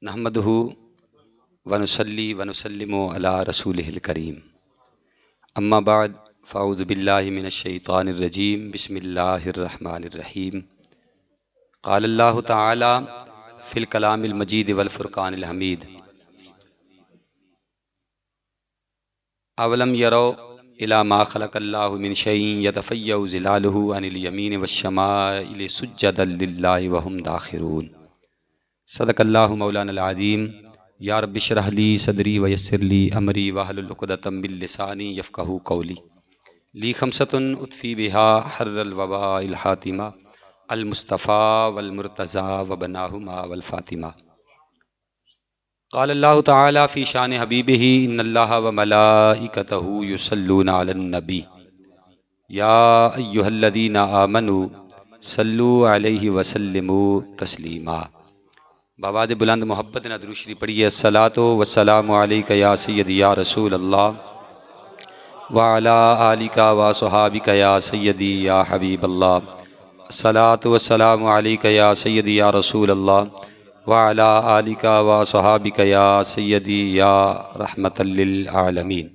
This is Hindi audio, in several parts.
नहमदहु व नुसल्ली व नुसल्लिमु अला रसूलिहिल करीम। अम्मा बाद फ़ाऊज़ु बिल्लाहि मिनश शैतानिर रजीम। बिस्मिल्लाहिर रहमानिर रहीम। क़ाल अल्लाहु तआला फ़िल कलामिल मजीद वल फ़ुरक़ानिल हमीद। अवलम यरौ इला मा ख़लक़ल्लाहु मिन शैइन यतफ़य्यउ ज़िलालुहु अनिल यमीन वश्शमाइल सुज्जदन लिल्लाहि व हुम दाखिरून। सदक़ल्लाहु मौलानल अज़ीम। या रब्बि इश्रह ली सदरी व यस्सिर ली अमरी वहलुल उक़दतम मिन लिसानी यफ़क़हू क़ौली। ली खमसतुन उत्फ़ी बिहा हर्रल वबाइल हातिमा अल मुस्तफ़ा वल मुर्तज़ा व बनाहुमा वल फ़ातिमा। क़ाल अल्लाहु तआला फ़ी शान हबीबिही इन्नल्लाहा व मलाइकतहू युसल्लूना अलन नबी या अय्युहल्लज़ीना आमनू सल्लू अलैहि व सल्लिमू तस्लीमा। बावाज़ बुलंद मोहब्बत न दुरूद शरीफ पढ़िए। अस्सलातु वस्सलामु अलैका या सय्यदी या रसूल अल्लाह व अला आलिका व सहाबिका या सय्यदी या हबीब अल्लाह। अस्सलातु वस्सलामु अलैका या सय्यदी या रसूल अल्लाह व अला आलिका व सहाबिका या सय्यदी या रहमतल लिल आलमीन।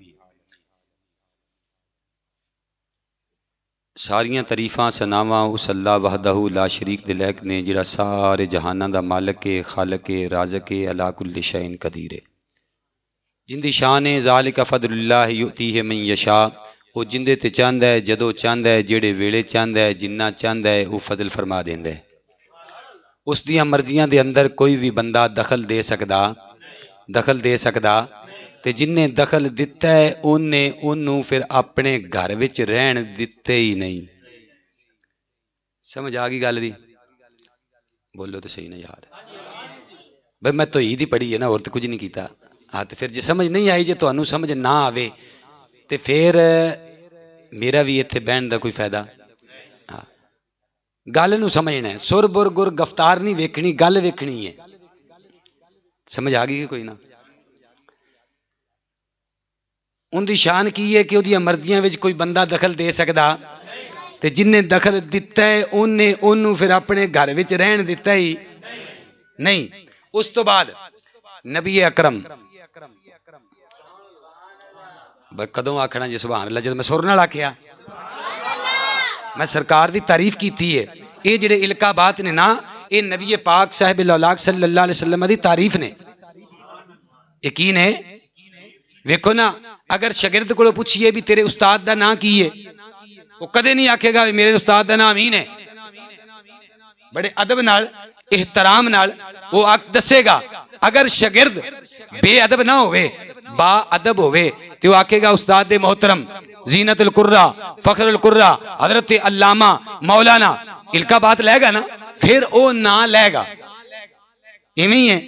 सारियां तरीफां सनावां उस अल्लाह वहदहू ला शरीक दे लैक ने जिहड़ा सारे जहानां दा मालिक है, खालिक है, राज़िक है, अला कुल्लि शैइन कदीर है। जिंदी शान है ज़ालिका फ़ज़लुल्लाह युतीहि मन यशा। वो जिंदे ते चाहता है, जदों चाहता है, जेड़े वेले चाहता है, जिन्ना चाहता है वो फजल फरमा देंदा है। उस दियां मर्जियां दे अंदर कोई भी बंदा दखल दे सकदा ते जिन्हें दखल दिता है उन्हें उन्नू फिर अपने घर विच रहन दिते ही नहीं। समझ आ गई गल दी? बोलो तो सही ना यार। भाई मैं तो ईद ही पढ़ी है ना, और तो कुछ नहीं किया। हाँ तो फिर जो समझ नहीं आई, जो तुहानू समझ ना आवे तो फिर मेरा भी इत्थे बहन का कोई फायदा। हाँ गल नू समझना है, सुर बुर गुर गिरफ्तार नहीं वेखनी, गल वेखनी है। समझ आ गई कि कोई ना? उनकी शान की है कि उहदियां मर्जियां विच कोई बंदा दखल दे सकदा ते जिन्हें दखल दिता है उन्हें उन्नू फिर अपने घर विच रहन दिता ही नहीं। उस तो बाद नबी अकरम कदों आखना जी सुभान अल्लाह, जब मैं सुर नाल आखिया मैं सरकार की तारीफ की है। ये जिहड़े इल्काबात ने ना, ये नबी पाक साहिब औलाद सल्लल्लाहु अलैहि वसल्लम की तारीफ ने। यकीन है? वेखो ना, अगर शागिर्द को पूछिए भी तेरे उस्ताद का नाम की है, वो कदे नहीं आखेगा मेरे उस्ताद का नाम अमीन है। बड़े अदब नाल एहतराम नाल वो दसेगा। अगर शागिर्द बेअदब ना होवे, बा अदब होवे तो वो आखेगा उस्ताद दे मोहतरम जीनतुल कुर्रा फखरुल कुर्रा हजरत अल्लामा मौलाना। इल्का बात लेगा ना, फिर वो ना लेगा। इवें ही है,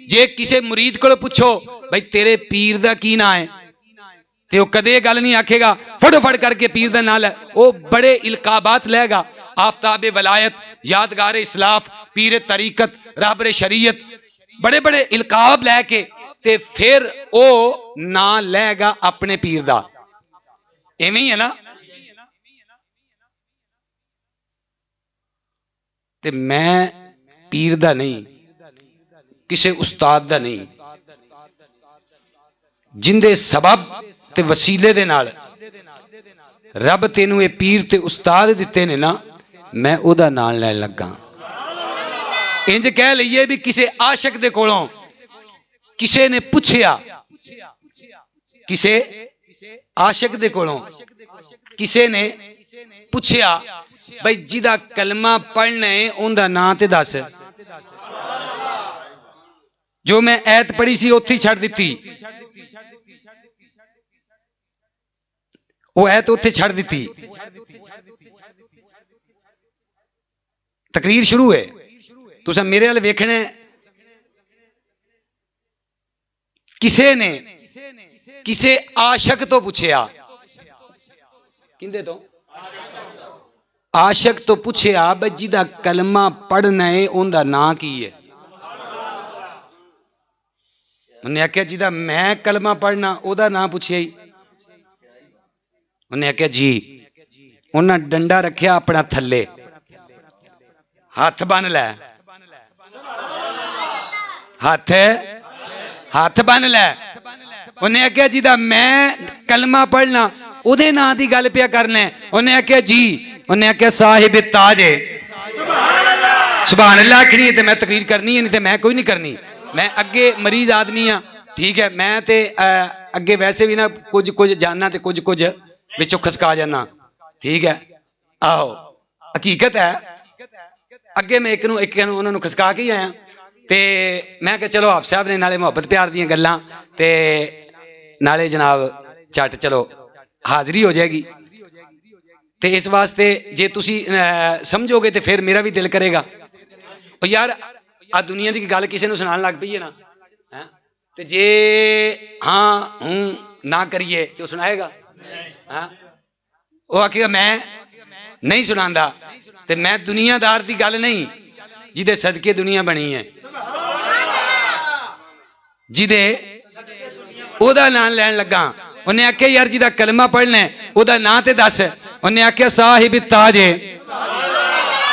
जे किसी मुरीद को पूछो भाई तेरे पीर का की ना है, तो कदे गल नहीं आखेगा फटोफट करके पीर का ना लै। वो बड़े इल्काबात लेगा। आफ्ताब वलायत, यादगार इस्लाफ, पीर तरीकत, राहबर शरीयत, बड़े बड़े इल्काब लैके ते फिर वो ना लेगा अपने पीर का। इवें ही है ना? ते मैं पीर का नहीं, किसी उस्ताद का नहीं, जिंदे सबब ते वसीले दे नाल रब तेनू ये पीर ते उस्ताद दिते ने ना, मैं ओदा नाम लैन लगा। इंज कह लीए भी किसी आशक दे कोलों किसी ने पूछया, किसी आशक दे कोलों किसी ने पूछया भाई जिदा कलमा पढ़ना है उनका नाम ते दस। जो मैं ऐत पढ़ी सी उत्थे छड़ दिती, वो ऐत उत्थे छड़ दिती। तकरीर शुरू है, तुसा मेरे वाल वेखना। किसे ने किसे आशक तो पूछया, किंदे तो? आशक तो पूछया भाई जिदा कलमा पढ़ना है उनका नाम की है। उन्हें आख्या जिदा मैं कलमा पढ़ना ओदा नाम पूछया ही। उन्हें आख्या जी। उन्हें डंडा रखिया अपना थले, हाथ बन लै। हथ हथ बन लै। उन्हें आख्या जिदा मैं कलमा पढ़ना उहदे नां दी गल पिया करना। उन्हें आख्या जी, उन्हें आख्या साहिब ताज है। सुभान अल्लाह आखनी तो मैं तकरीर करनी है, नहीं तो मैं कोई नहीं करनी। मैं अगे मरीज आदमी हाँ, ठीक है। मैं तो अगे वैसे भी ना कुछ कुछ जाना तो कुछ कुछ विचों खसका जाना, ठीक है। आहो हकीकत है। अगे मैं एक उन्होंने खसका के ही आया तो मैं क्या चलो आप साहब ने नाले मुहब्बत प्यार दी गल्लां ते नाले जनाब झट चलो हाजरी हो जाएगी। तो इस वास्ते जे तुसी समझोगे तो फिर मेरा भी दिल करेगा। और यार आ दुनिया की गल किसी को सुनान लग पई है ना, तो जे हाँ हूँ ना करिए तो सुनाएगा। हाँ वो आखेगा मैं नहीं सुनांदा। तो मैं दुनियादार की गल नहीं, जिदे सदके दुनिया बनी है, जिदे ओदा नाम लैन लगा। उन्हें आख्या यार जिदा कलमा पढ़ना है ओदा नाम ते दस। उन्हें आख्या साहिब ताजे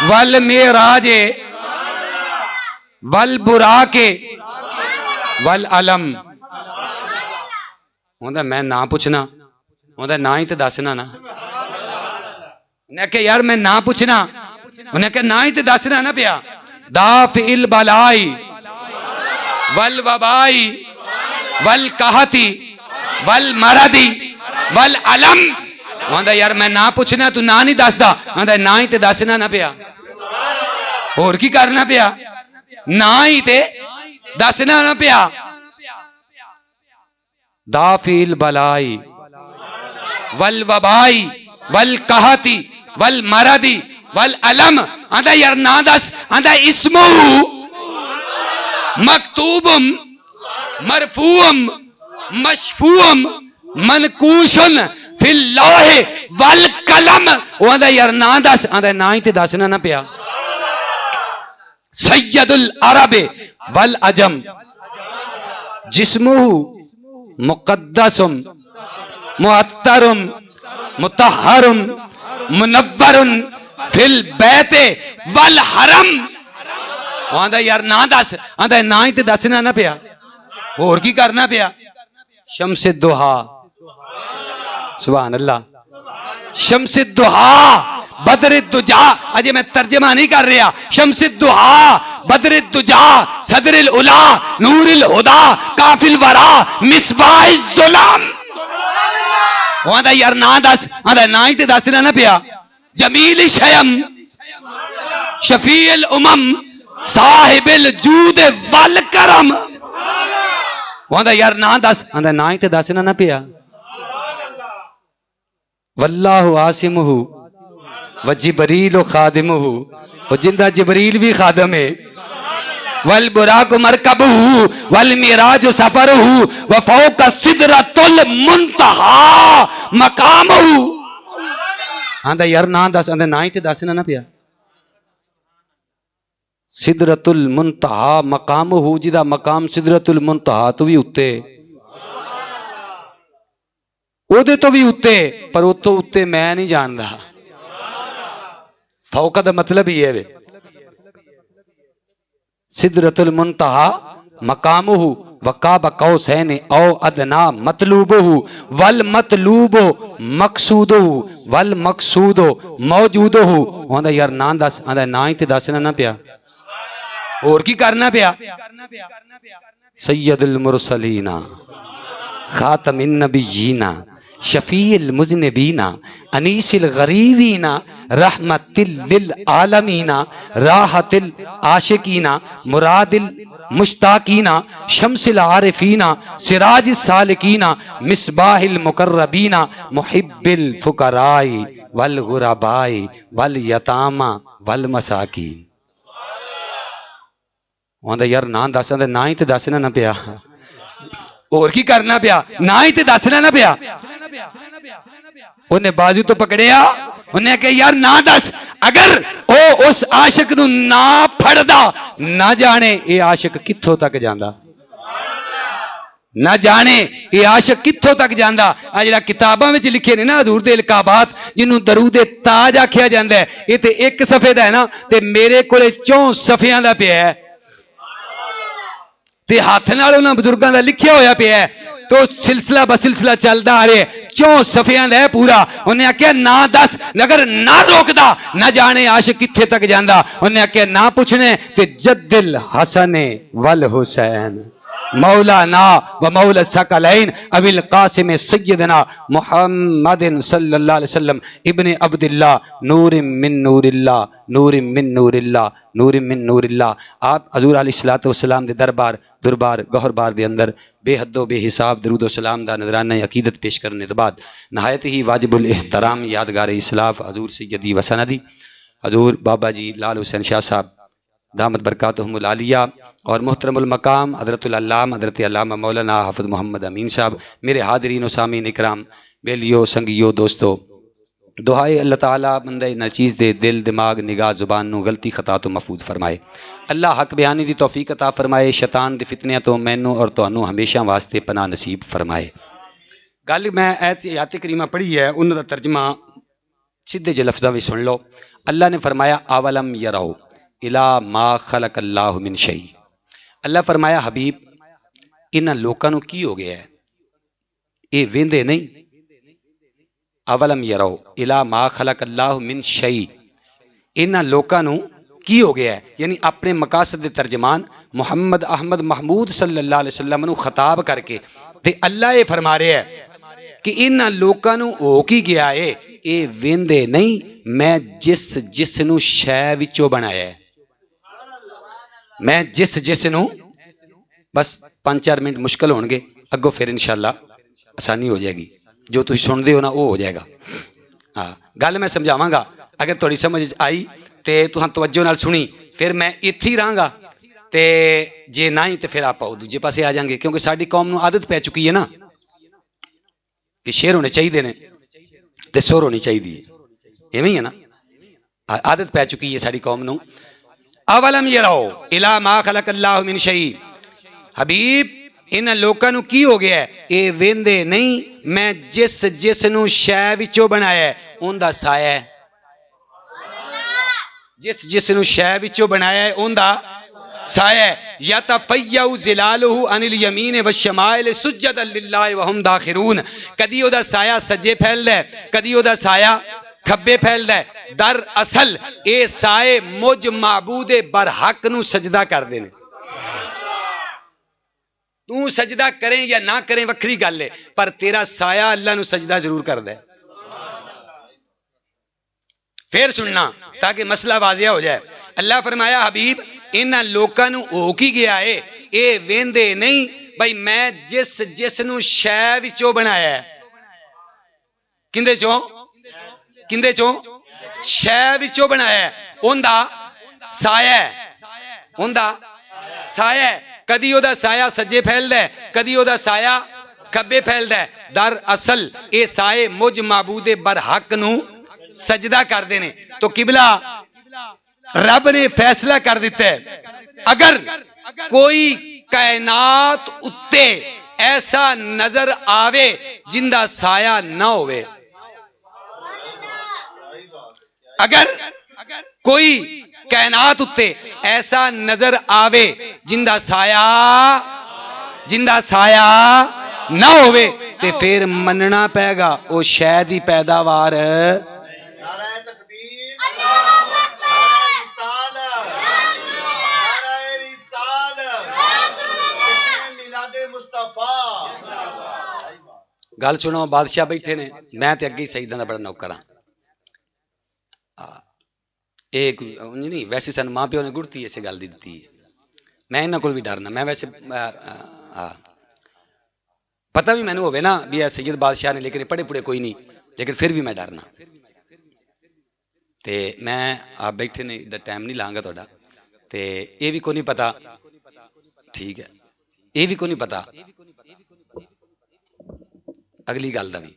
वल मेराजे वल बुराके वल अलम। उन्हें मैं ना पूछना, उन्हें ना ही तो दसना ना। उन्हें आख्या यार मैं ना पूछना, उन्हें आख्या ना ही तो दसना ना पिया। दाफिल बलाई वल वबाई वल कहती वल मरदी वल अलम। आंदा यार मैं ना पूछना तू ना नहीं दसदा। आंदा ना ही ते दसना ना पिया, होर की करना पिया, ना ही ते दसना ना पिया। दाफिल बलाई वल वबाई वल कहती वल मरदी वल अलम। आंदा यार ना दस। आंदा इस्मु मकतूबुम मरफूम मशफूम मनकूशन फिल लौहे वल कलम। वो आंदा यार ना दस। आंदा ना ही ते दसना ना पिया। सैयदुल अरब वल अजम जिस्मुहु मुकद्दसुम मुअत्तरुम मुतहहरुम मुनव्वरुन फिल बैते वल हरम। आंदा यार ना दस। आंदा ना ही ते दसना ना पिया, होर की करना पिया। शम्स दुहा, सुभान अल्लाह। शम्स दुहा बदर दुजा। अजय मैं तर्जमा नहीं कर रहा। शम्स दुहा बदर दुजा सदरिल उला नूरिल हुदा काफिल वरा मिसबाह जुलाम। आंदा यार ना दस। आंदा ना ही ते दसना ना पिया। जमील शयम शफील उमम साहिबिल जूद वल करम। आंदा यार ना दस। आंदा ना ही ते दसना ना पिया। वल्लाहु आसिमुहु व जिबरील खादिमुहु। और जिंदा जिबरील भी खादम है। वल बुराक मरकबुहु वल मिराज सफरुहु व फौक सिदरतुल मुंतहा मकामुहु। आंदा यार ना दस। आंदा ना ही ते दसना ना पिया। सिदरतुल मुंतहा मकामुहु, जिदा मकाम सिदरतुल मुंतहा तो भी उत्ते, ओदे तो भी उत्ते, पर उतो उत्ते मैं नहीं जानदा। फौका दा मतलब ही है सिदरतुल मुंतहा मकामुहु वकाब कौसैन औ अदना मतलूबुहु वल मतलूबो मकसूदुहु वल मकसूदो मौजूदुहु। आंदा यार ना दस। आंदा ना ही ते दसना ना पिया, और की करना पिया। सैयदुल मुरसलीना खातमिन नबिय्यीना शफील मुज़निबीना अनीसिल गरीबीना रहमतिल लिल आलमीना राहतिल आशिकीना मुरादिल मुश्ताकीना शम्सिल आरिफीना सिराजिस सालिकीना मिसबाहिल मुकर्रबीना मुहिब्बिल फुकराई वल गुरबाई वल यतामा वल मसाकीन। आंदा यार ना दस। आंदा ना ही ते दसना ना पिया, और की करना पिया। ना ही ते दसना ना पिया। उन्हें बाजू तो पकड़िया। उन्हें कहा यार ना दस। अगर ओ उस आशिक नू ना फड़दा, ना जाने ये आशिक कित्थों तक जांदा, ना जाने ये आशिक कित्थों तक जांदा। आ जिहड़ा किताबां विच लिखे ने ना हजूर दे इल्काबात, जिन्हों दरूदे ताज आखिया जांदा है, ये ते एक सफे दा है ना, ते मेरे कोले 4 सफियां दा पिया है। ते हाथ नाल उन्हां बुजुर्गां दा लिखिया होया पिया है, तो सिलसिला बसिलसिला चलदा आ रहा है 4 सफियां दा है पूरा। उन्हें आख्या ना दस, अगर ना रोकदा ना जाने आशिक कित्थे तक जांदा। उन्हें आख्या ना पुछने ते जद्दिल हसन वल हुसैन मौलाना व मौला सकलैन अबिल कासिम सैयदना मुहम्मदिन सल्लल्लाहु अलैहि वसल्लम इब्ने अब्दुल्लाह नूर मिन नूरिल्लाह नूर मिन नूरिल्लाह नूर मिन नूरिल्लाह। आप हजूर अलैहिस्सलातु वस्सलाम दे दरबार गौहरबार दे अंदर बेहदो बेहिसाब दरूदो सलाम दा नजराना अकीदत पेश करने के बाद नहायत ही वाजिबुल एहतराम यादगार इस्लाफ हजूर सैयदी व सनदी हजूर बाबा जी लाल हुसैन शाह साहब दामत बरकातुहुमुल आलिया और मोहतरमुल मकाम हजरतुल अल्लाम हजरत अल्लामा मौलाना हाफिज मोहम्मद अमीन साहब, मेरे हादरीन व सामीन इकराम, बेलियो संगियो दोस्तों, दुआए अल्लाह ताला बंदे नचीज़ दे दिल दिमाग निगाह जुबान नू गलती खता तो महफूज फरमाए। अल्लाह हक बयानी दी तौफीक अता फरमाए। शैतान दी फितनियां तो मैनू और तुहानू हमेशा वास्ते पनाह नसीब फरमाए। गल मैं आयत करीमा पढ़ी है, उन्होंने तर्जमा सीधे जे लफ्ज़ां में सुन लो। अल्लाह ने फरमाया अवलम यरौ इला मा खलकल्लाहु मिन शै। अल्लाह फरमाया हबीब इन्हां लोकां नू की हो गया है, ये वेंदे नहीं। अवलम यरौ इला मा खलकल्लाहु मिन शै, इन्हां लोकां नू की हो गया है, यानी अपने मकासद दे तर्जमान मुहम्मद अहमद महमूद सल्लल्लाहु अलैहि वसल्लम नू खिताब करके ते अल्लाह ये फरमा रहा है कि इन्हां लोकां नू हो की गया है, ये वेंदे नहीं। मैं जिस नू शै विचों बनाया है, मैं जिस नू, बस 5-4 मिनट मुश्किल होंगे, अगों फिर इंशाअल्लाह आसानी हो जाएगी। जो तुम सुनते हो ना वो हो जाएगा। हाँ, गल मैं समझावांगा, अगर थोड़ी समझ आई तो तुहां तवज्जो नाल सुनी, फिर मैं इत्थे ही रहांगा, ते जे नहीं तो फिर आप दूजे पासे आ जाएंगे, क्योंकि साडी कौम नू आदत पै चुकी है ना कि शेर होने चाहिए ने ते सुर होनी चाहिए, इवें ही है ना, आदत पै चुकी है साडी कौम नू। अवलम यरौ इला मा खलकल्लाहु मिन शै, हबीब इन्हां लोकां नू की हो गया है, ये वेंदे नहीं। मैं जिस नू शै विचों बनाया है उनदा साया है, जिस नू शै विचों बनाया है उनदा साया है। यतफय्यउ ज़िलालुहु अनिल यमीन व शमाइल सुज्जदन लिल्लाहि व हुम दाखिरून। कदी ओदा साया सज्जे फैलदा है, कदी ओदा साया खब्बे फैलदा है। दर असल ये साए मुझ माबूदे बरहक नू सजदा करदे ने। तू सजदा करें या ना करें वक्री गल है, पर तेरा साया अल्लाह नू सजदा जरूर करदा है। फिर सुनना ताकि मसला वाजिया हो जाए। अल्लाह फरमाया हबीब इन्हां लोकां नू हो की गया है, ये वेंदे नहीं भाई मैं जिस नू शै विचों बनाया है, किंदे चों शै विचों बनाया है, उनदा साया है, उनदा साया है। कदी ओदा साया सज्जे फैलदा है, कदी ओदा साया खब्बे फैलदा है। दर असल ये साए मुझ माबूदे बरहक नू सजदा करदे ने। तो किबला रब ने फैसला कर दिता है, अगर कोई कायनात उत्ते ऐसा नजर आवे जिंदा साया ना होवे, अगर कोई कायनात उत्ते ऐसा नजर आवे जिंदा साया ना होवे, ते फिर मनना पैगा ओ शै दी पैदावार गल सुनो। बादशाह बैठे ने, मैं ते अगे सईदां दा बड़ा नौकर हाँ। एक नहीं, वैसे सन मां प्यो ने गुड़ती इस गल दी दी है। मैं इन्हां कोल भी डरना, मैं वैसे पता भी मैनू होवे ना भी सैयद बादशाह ने, लेकिन पढ़े पुढ़े कोई नहीं, लेकिन फिर भी मैं डरना। ते मैं आप बैठे ने, इदा टाइम नहीं लांगा थोड़ा, ते ये भी को नहीं पता, ठीक है, ये भी को नहीं पता अगली गल का भी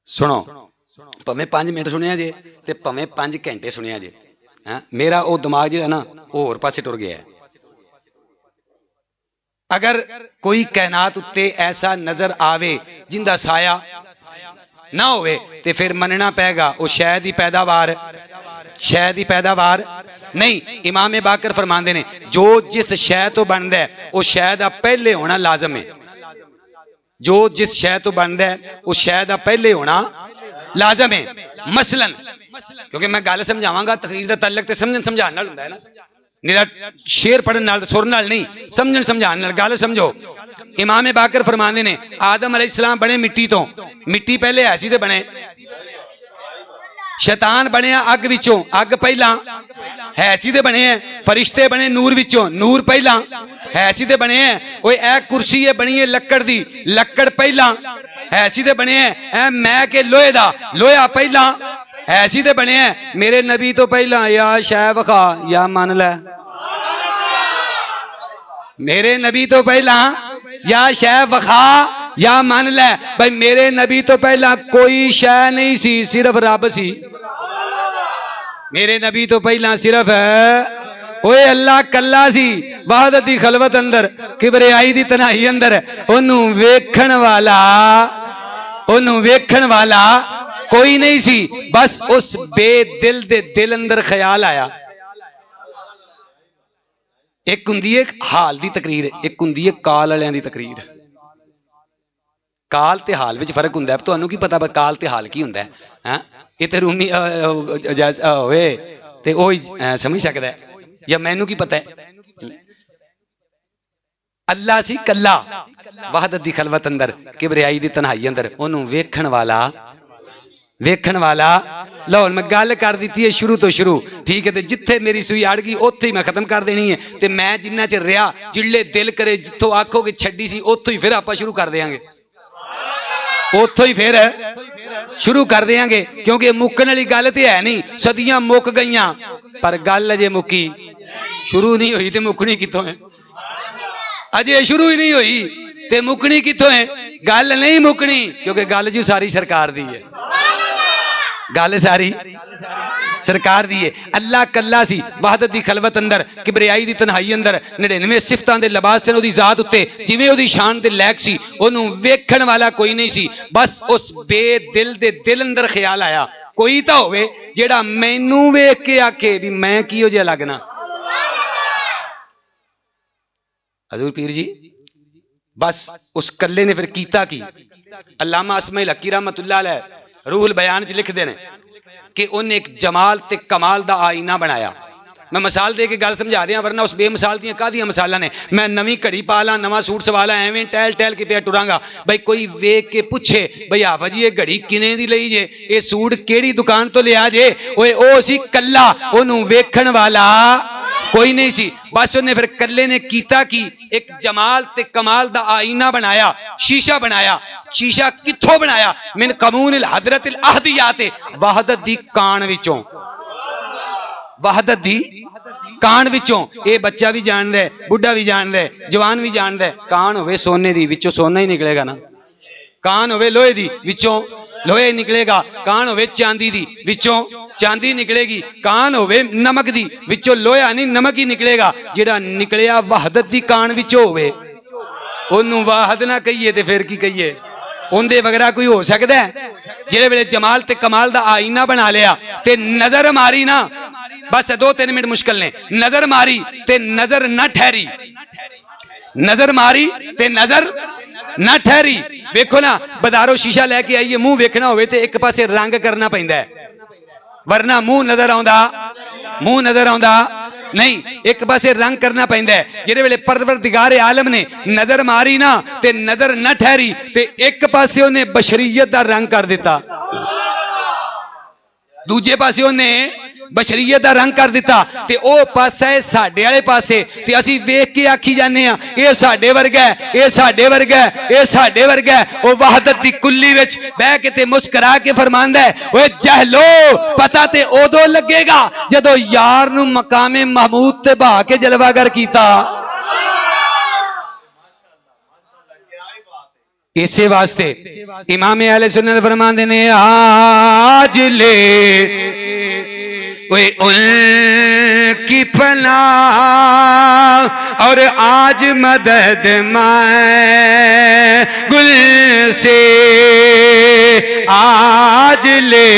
सुनो। भावें 5 मिनट सुनिया जे ते भावें 5 घंटे सुनिया जे, मेरा वो दिमाग जो है ना वो होर पासे टुर गया है। अगर कोई कायनात उत्ते ऐसा नजर आवे जिंदा साया ना होवे, ते फिर मनना पैगा वो शै दी पैदावार नहीं, इमाम बाकर फरमाते ने जो जिस शै तो बनता है उस शै का पहले होना लाजम है। जो जिस शै तो बनता है उस शै का पहले होना लाजम है। मसलन क्योंकि मैं गल समझावांगा, तकरीर का तल्लक तो समझन समझाने नाल हुंदा है ना, निरा शेर पढ़न नाल सुर नाल नहीं, समझन समझाने नाल। गल समझो, इमाम बाकर फरमाते ने आदम अलैहिस्सलाम बने मिट्टी तो, मिट्टी पहले ऐसी ते बने। शैतान बनया अग विचों, अग पहला हैसी दे बने हैं। फरिश्ते बने नूर विचों, नूर पहला हैसी दे बने हैं। ओए ए कुर्सी है बनी है लक्कड़ दी, लक्कड़ पहला हैसी दे बने हैं। ए मैं के लोहे दा, लोहा पहला हैसी दे बने हैं। मेरे नबी तो पहला या शै वखा या मन लै, मेरे नबी तो पहला या शै वखा या मान ले। भाई मेरे नबी तो पहला कोई शै नहीं सी, सिर्फ रब सी। मेरे नबी तो पहला सिर्फ ओए अल्लाह कल्ला सी, वहदत दी खलवत अंदर, किबरियाई दी तन्हाई अंदर। ओनू वेखण वाला, ओनू वेखण वाला कोई नहीं सी। बस उस बेदिल दे दिल अंदर ख्याल आया। एक हुंदी है हाल दी तकरीर, एक हुंदी है काल वालियां दी तकरीर। काल ते हाल विच फर्क हुंदा है। तुहानू की पता काल ते हाल की हुंदा है? इत्थे रूमी होवे ते ओही समझ सकदा है, या मैनू की पता है? अल्लाह सी कल्ला, वहदत दी खलवत अंदर, किबरियाई दी तन्हाई अंदर। ओनू वेखण वाला, वेखण वाला। लो मैं गल कर दी है शुरू तो शुरू, ठीक है। तो जिथे मेरी सुई अड़ गई उत्थे ही मैं खत्म कर देनी है। तो मैं जिन्ना चिर रहा, जिले दिल करे जिथों आखोगे छड्डी सी उत्थों ही फिर आपां शुरू कर देंगे, उत्थों ही फिर शुरू कर देंगे। क्योंकि मुक्कन वाली गल तो है नहीं, सदियां मुक गई पर गल अजे मुक्की शुरू नहीं हुई। तो मुकनी कितों है? अजे शुरू ही नहीं हुई तो मुकनी कितों है? गल नहीं मुकनी, क्योंकि गल जी सारी सरकार दी है, गल सारी सरकार दी है। अल्लाह कल्ला सी, वहदत दी खलवत अंदर, किबरियाई दी तन्हाई अंदर, 99 सिफतां दे लिबास सन ओदी जात उत्ते, जिवें ओदी शान दे लैक सी। ओनू वेखण वाला कोई नहीं सी। बस उस बेदिल दे दिल अंदर ख्याल आया कोई तो होवे जेड़ा मैनू वेख के आखे भी मैं किहो जिहा लगना। हजूर पीर जी बस उस कल्ले ने फिर कीता की। अल्लामा अस्माइल हकी रहमतुल्लाह अलैह रूहुल बयान च लिखते हैं कि उन्हें एक जमाल ते कमाल दा आईना बनाया। मैं मिसाल दे के गल समझा दिया, वरना उस बेमिसाल दियां कादियां मिसालां ने। मैं नवी घड़ी पा ला, नवा सूट सवा ला, एवें टहल टहल के पिया टुरांगा। भाई कोई वेख के पूछे भाई आफा जी ये घड़ी किने दी लई जे, ये सूट केड़ी दुकान तो लिया जे? ओए ओ सी कल्ला, ओनू वेखण वाला कोई नहीं सी। बस उन्हें फिर कल्ले ने कीता की एक जमाल ते कमाल दा आईना बनाया, शीशा बनाया। शीशा कित्थों बनाया? मिन कमूनिल हदरतिल अहदियात, वहदत दी कान विचों, वहदत दी कान विचों। ये बच्चा भी जानदा है, बुढ़ा भी जानदा है, जवान भी जानदा है। कान होवे सोने दी, विचों सोना ही निकलेगा ना। कान होवे लोहे दी, विचों लोहे निकलेगा। कान होवे चांदी दी, विचों चांदी निकलेगी। कान होवे नमक दी, विचों लोहा नहीं नमक ही निकलेगा। जेड़ा निकलिया वहदत दी कान विचों होवे ओनू वाहद ना कहिए ते फिर की कहिए? उनके वगैरह कोई हो सकता है? जेड़े वेले जमाल ते कमाल दा आईना बना लिया ते नजर मारी ना, बस 2-3 मिनट मुश्किल ने। नजर मारी ते नजर न ठहरी, नजर मारी ते नजर न ठहरी। वेखो ना बाजारों शीशा लैके आइए, मुंह वेखना होवे ते एक पासे रंग करना पैंदा है, वरना मुंह नजर आउंदा, मुंह नजर आउंदा नहीं, एक पासे रंग करना पैंदा है। जिहदे वेले परवरदिगार आलम ने नजर मारी ना ते नजर न ठहरी ते एक पासे उन्हें बशरीयत दा रंग कर दिता, दूजे पासे उन्हें बशरीयत दा रंग कर दिता। ते ओ पासा है साडे वाले पासे, ते असी वेख के आखी जाने आ ये साडे वर्गा है, ये साडे वर्गा है, ये साडे वर्गा है। ओ वहदत दी कुल्ली विच बह के ते मुस्कुरा के फरमांदा है, ओए जहलो पता ते ओदो लगेगा जदों यार नू मकामे महमूद ते बहा के जलवागर कीता। इसे वास्ते इमाम अहले सुन्नत फरमांदे ने आज ले वे उनकी पनाह और आज मदद मैं गुल से आज ले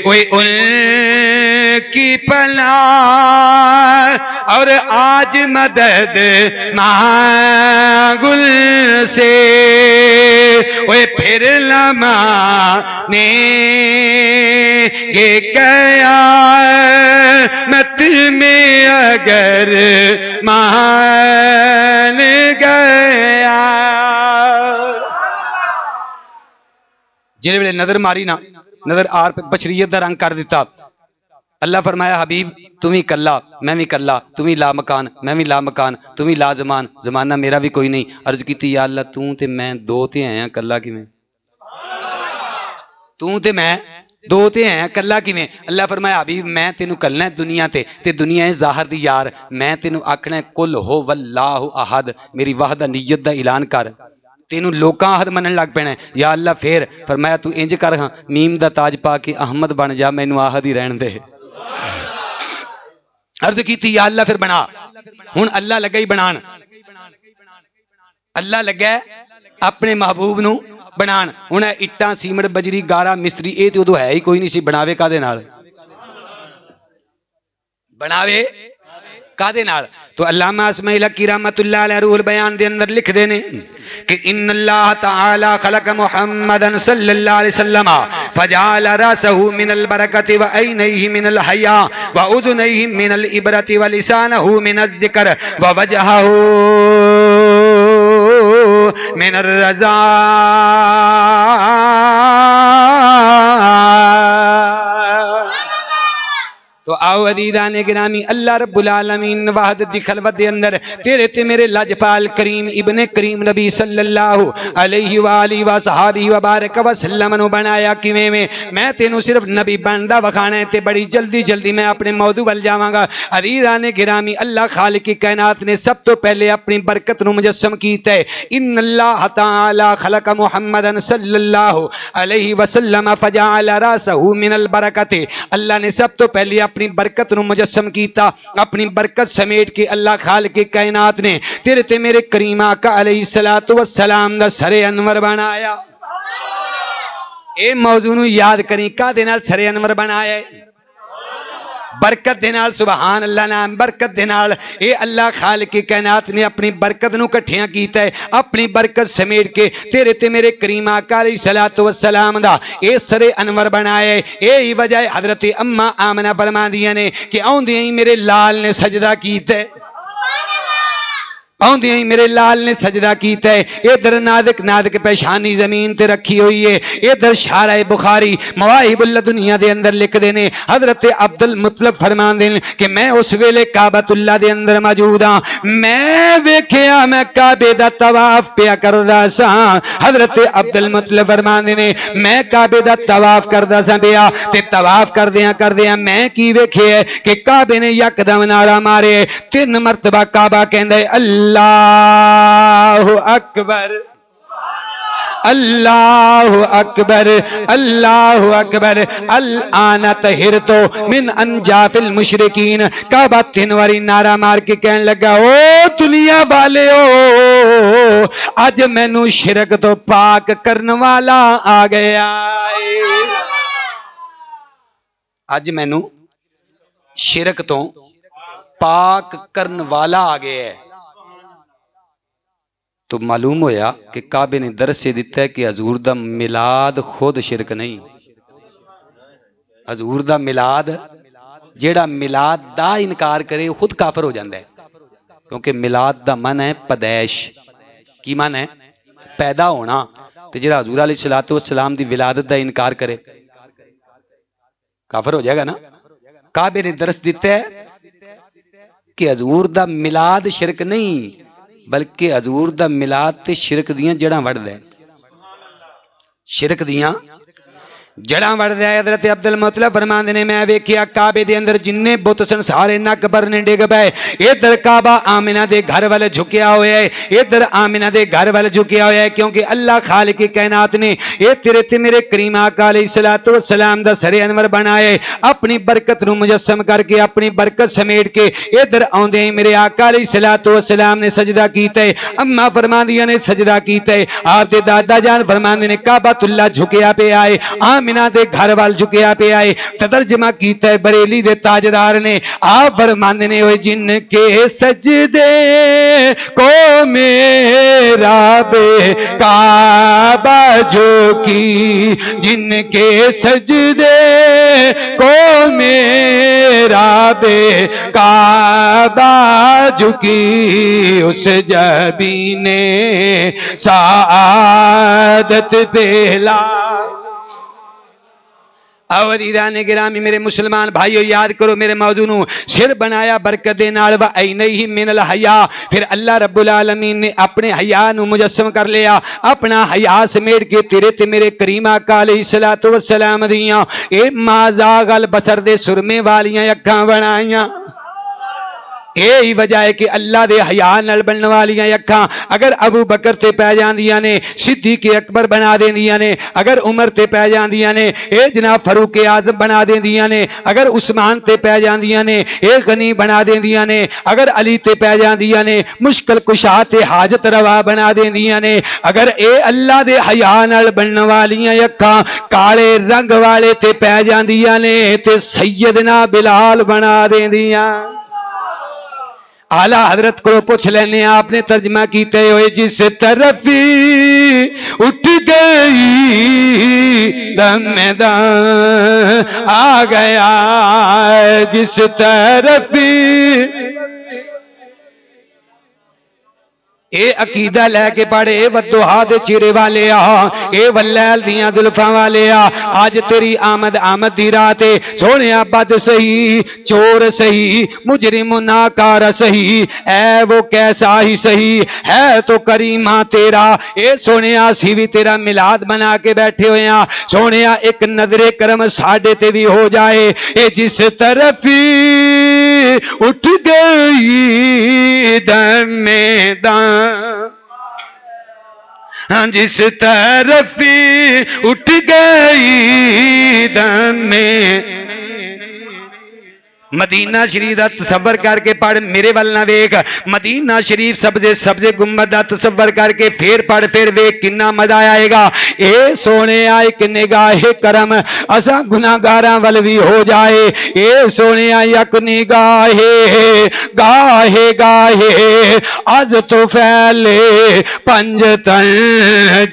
वे उनकी की पनाह और आज मदद मांगुल से ओए फिर लमाने ये कयामत में अगर मान गया। जिस वे नजर मारी ना नजर आर बशरीयत का रंग कर दिता। अल्लाह फरमाया हबीब तू भी कला मैं भी कला, तू भी ला मकान मैं भी ला मकान, तू भी ला जमान जमाना मेरा भी कोई नहीं। अर्ज की या अल्लाह तू ते मैं दो ते आया कला किवें, तू ते मैं दो ते आया कला किवें। अल्लाह फरमाया हबीब मैं तेनू कलना है दुनिया ते दुनिया है ज़ाहिर दी यार, मैं तेनू आखना है कुल हो वल्लाहु अहद, मेरी वाहदा नियत दा ऐलान कर। तेनू लोकां अहद मनन लग पैना है। या अल्लाह फिर फरमाया तू इंज कर हाँ मीम दा ताज पा के अहमद बन जा, मैनू आहद ही रहन दे। अर्ज की या अल्लाह फिर बना। हुण अल्लाह लगा ही बनान, अल्लाह लगा अपने महबूब नू बनान। हुण इट्टां सीमट बजरी गारा मिस्त्री ये तो उदों है ही कोई नहीं सी, बनावे कादे नाल, बनावे कादे नाल। तो अल्लामा अस्माइल की रहमतुल्लाह अलैह रूहुल बयान दे अंदर लिख देने कि इन्नल्लाह तआला खलक मुहम्मदन सल्लल्लाहु अलैहि वसल्लम फजाल रसहु मिनल बरकति व ऐनैहि मिनल हया व उज़ुनैहि मिनल इबरति व लिसानहु मिनज़ ज़िक्र व वजहहु मिनर रज़ा। तो आओ अदीदाने गिरामी अल्लाह रब्बुल आलमीन वहद दी खलवत दे अंदर तेरे ते मेरे लजपाल करीम इब्ने करीम नबी सल्लल्लाहु अलैहि व आलिहि व सहाबिहि व बारक व सल्लम नु बनाया किवें में। मैं तेनू सिर्फ नबी बनदा वखाना है ते बड़ी जल्दी जल्दी मैं अपने मौजू वल जावांगा। अदीदाने गिरामी अल्लाह खालिक की कायनात ने सब तो पहले अपनी बरकत नु मुजस्सम कीता है। इन्नल्लाह तआला खलक मुहम्मदन सल्लल्लाहु अलैहि वसल्लम फजअल रसहु मिनल बरकति, अल्लाह ने सब तो पहले अपनी बरकत नु मुजस्सम कीता। अपनी बरकत समेट के अल्लाह खालिक के कायनात ने तेरे ते मेरे करीम आका अलैहिस्सलातु वस्सलाम दा सरे अनवर बनाया। ए मौजू नु याद करी कादे नाल सरे अनवर बनाया है? बरकत दे नाल। सुभान अल्लाह नाम बरकत दे नाल। ए अल्लाह खालिक की कायनात ने अपनी बरकत नु इकट्ठियां कीता है, अपनी बरकत समेट के तेरे ते मेरे करीम आका अलैहिस्सलातु वस्सलाम दा ए सरे अनवर बनाया है। ए ही वजह है हजरत अम्मा आमना फरमांदियां ने कि आउंदियां ही मेरे लाल ने सजदा कीता है, आउंदियां ही मेरे लाल ने सजदा कीता है। इधर नादिक नादिक पेशानी जमीन ते रखी हुई है, इधर शारा बुखारी मवाहिबुल दुनिया दे अंदर लिख देने हजरत अब्दुल मुतलब फरमांदे ने कि मैं उस वेले काबतुल्लाह दे अंदर मौजूद हां, मैं वेखिया मैं काबे दा तवाफ पिया करदा सा। हजरत अब्दुल मुतलब फरमांदे ने मैं काबे दा तवाफ करदा सा पिया ते तवाफ करदियां मैं की वेखिया कि काबे ने यकदम नारा मारे, 3 मरतबा काबा कहंदा अल्लाहु अकबर अल्लाहु अकबर अल्लाहु अकबर अल आना तहिरतो मिन अनजाफिल मुशरिकीन। काबा 3 बारी नारा मार के कहने लगा ओ दुनिया वाले ओ अज मैनू शिरक तो पाक करने वाला आ गया, अज मैनू शिरक तो पाक करने वाला आ गया है। तो मालूम होया कि काबे ने दरस से दिता है कि हजूर दा मिलाद खुद शिरक नहीं, हजूर दा मिलाद जेड़ा मिलाद दा इनकार करे खुद काफर हो जाता है, क्योंकि मिलाद दा मन है पैदैश। की मन है? पैदा होना। तो जेड़ा हजूर अलैहिस्सलातु वस्सलाम दी विलादत दा इनकार करे काफर हो जाएगा ना। काबे ने दरस दिता है कि हजूर दा मिलाद शिरक नहीं, बल्कि हजूर दा मिलाद ते शिरक दियां जड़ां वढ़दा है, शिरक दियां जड़ां वढ़दा है। हज़रत अब्दुल मुतलब फरमांदे ने मैं वेखिया काबे दे अंदर जिन्ने बुत सन सारे नक भरने डिग पए। इधर काबा आमिना दे घर वाल झुकिया होया है, इधर आमिना दे घर वाल झुकिया होया है, क्योंकि अल्लाह खालिक की कायनात ने ये तेरे ते मेरे करीम आका अलैहिस्सलातु वस्सलाम दा सरे अनवर बनाए। अपनी बरकत नूं मुजस्सम करके अपनी बरकत समेट के इधर आउंदे ही मेरे आका अलैहिस्सलातु वस्सलाम ने सजदा कीता है। अम्मा फरमांदियां ने सजदा कीता है। आप दे दादा जान फरमांदे ने काबातुल्लाह झुकिया पे आए, आमिना दे घर वाल झुकिया पिया है। तर्जमा कीता है बरेली दे ताजदार ने। आप फरमांदे ने, ओए जिनके सजदे को मेरा बेकाबा झुकी, जिनके सजदे को मेरा बेकाबा झुकी, उस जबीने सादत पेला। अवधीदान गिरामी मेरे मुसलमान भाइयों, याद करो मेरे मौजू नू सिर बनाया बरकत दे नाल व ऐनही मिनल हया। फिर अल्लाह रब्बुल आलमीन ने अपने हया नू मुजस्सम कर लिया, अपना हया समेट के तेरे ते मेरे करीम आका अलैहिस्सलातु वस्सलाम दियां ए माज़ागल बसर दे सुरमे वालियां अखां बनाईयां। यही वजह है कि अल्लाह दे हया नाल बनने वालियां अखां अगर अबू बकर ते पै जांदियां ने, सिद्दीक अकबर बना देंदियां ने, अगर उमर ते पै जांदियां ने, ए जनाब फारूक आजम बना देंदियां ने, अगर उस्मान ते पै जांदियां ने, ए गनी बना देंदियां ने, अगर अली ते पै जांदियां ने, मुश्किल कुशा ते हाजत रवा बना देंदियां ने। अगर ए अल्लाह दे हया नाल बनने वालियां अखां काले रंग वाले ते पै जांदियां ने ते सैयदना बिलाल बना देंदियां। आला हजरत को पूछ लेने, आपने तर्जमा कीते हुए, जिस तरफ उठ गई दमदां आ गया, जिस तरफ ए अकीदा लैके पढ़े वदुहा दे चिरे वाले आ, ए वल्लैल दियां जुल्फां वाले आ, आज तेरी आमद आमद दी रात है। सोनिया बद सही चोर सही मुजरिम नाकार सही, ऐ वो कैसा ही सही है तो करीमा तेरा। ए सोनिया सी भी तेरा मिलाद बना के बैठे हुए हैं। सोनिया एक नजरे करम साडे ते भी हो जाए। ए जिस तरफ उठ गई दमेदां, जिस तरफ उठ गई दमे, मदीना शरीफ का तसव्वुर करके पढ़, मेरे वाल ना वेख। मदीना शरीफ सबसे सबसे गुम्बद का तसव्वुर करके फिर पढ़, फिर वेख कितना मजा आएगा। ए सोने एक निगाह करम असा गुनाहगारां वल भी हो जाए। ए सोने एक निगाह गाहे गाहे अज तो फैले पंजतन,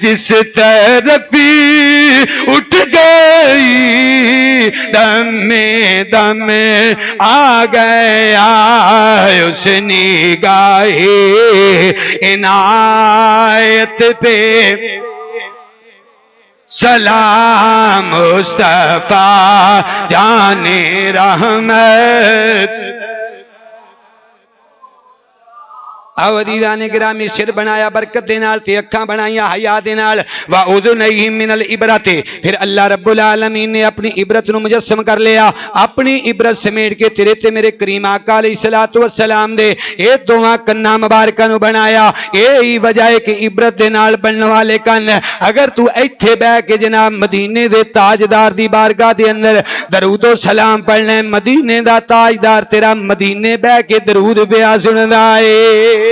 जिस तरफ उठ गई दमे दमे आ गया, उस निगाहे इनायत पे सलाम मुस्तफा जाने रहमत। अवधीदा ने गिरामी सिर बनाया बरकत दे नाल ते अखां बनाईयां हया दे नाल व उज़ुनैहि मिनल इबरत। फिर अल्लाह रब्बुल आलमीन ने अपनी इबरत नु मुजस्सम कर लिया, अपनी इबरत समेट के तेरे ते मेरे करीम आका अलैहिस्सलातु वस्सलाम दे ए दोवां कन्ना मुबारकां नु बनाया। यही वजह है कि इबरत दे नाल बनने वाले कन, अगर तू इत्थे बैठ के जनाब मदीने दे ताजदार दी बारगाह दे अंदर दरूदो सलाम पढ़ना, मदीने दा ताजदार तेरा मदीने बैठ के दरूद पिया सुनदा है।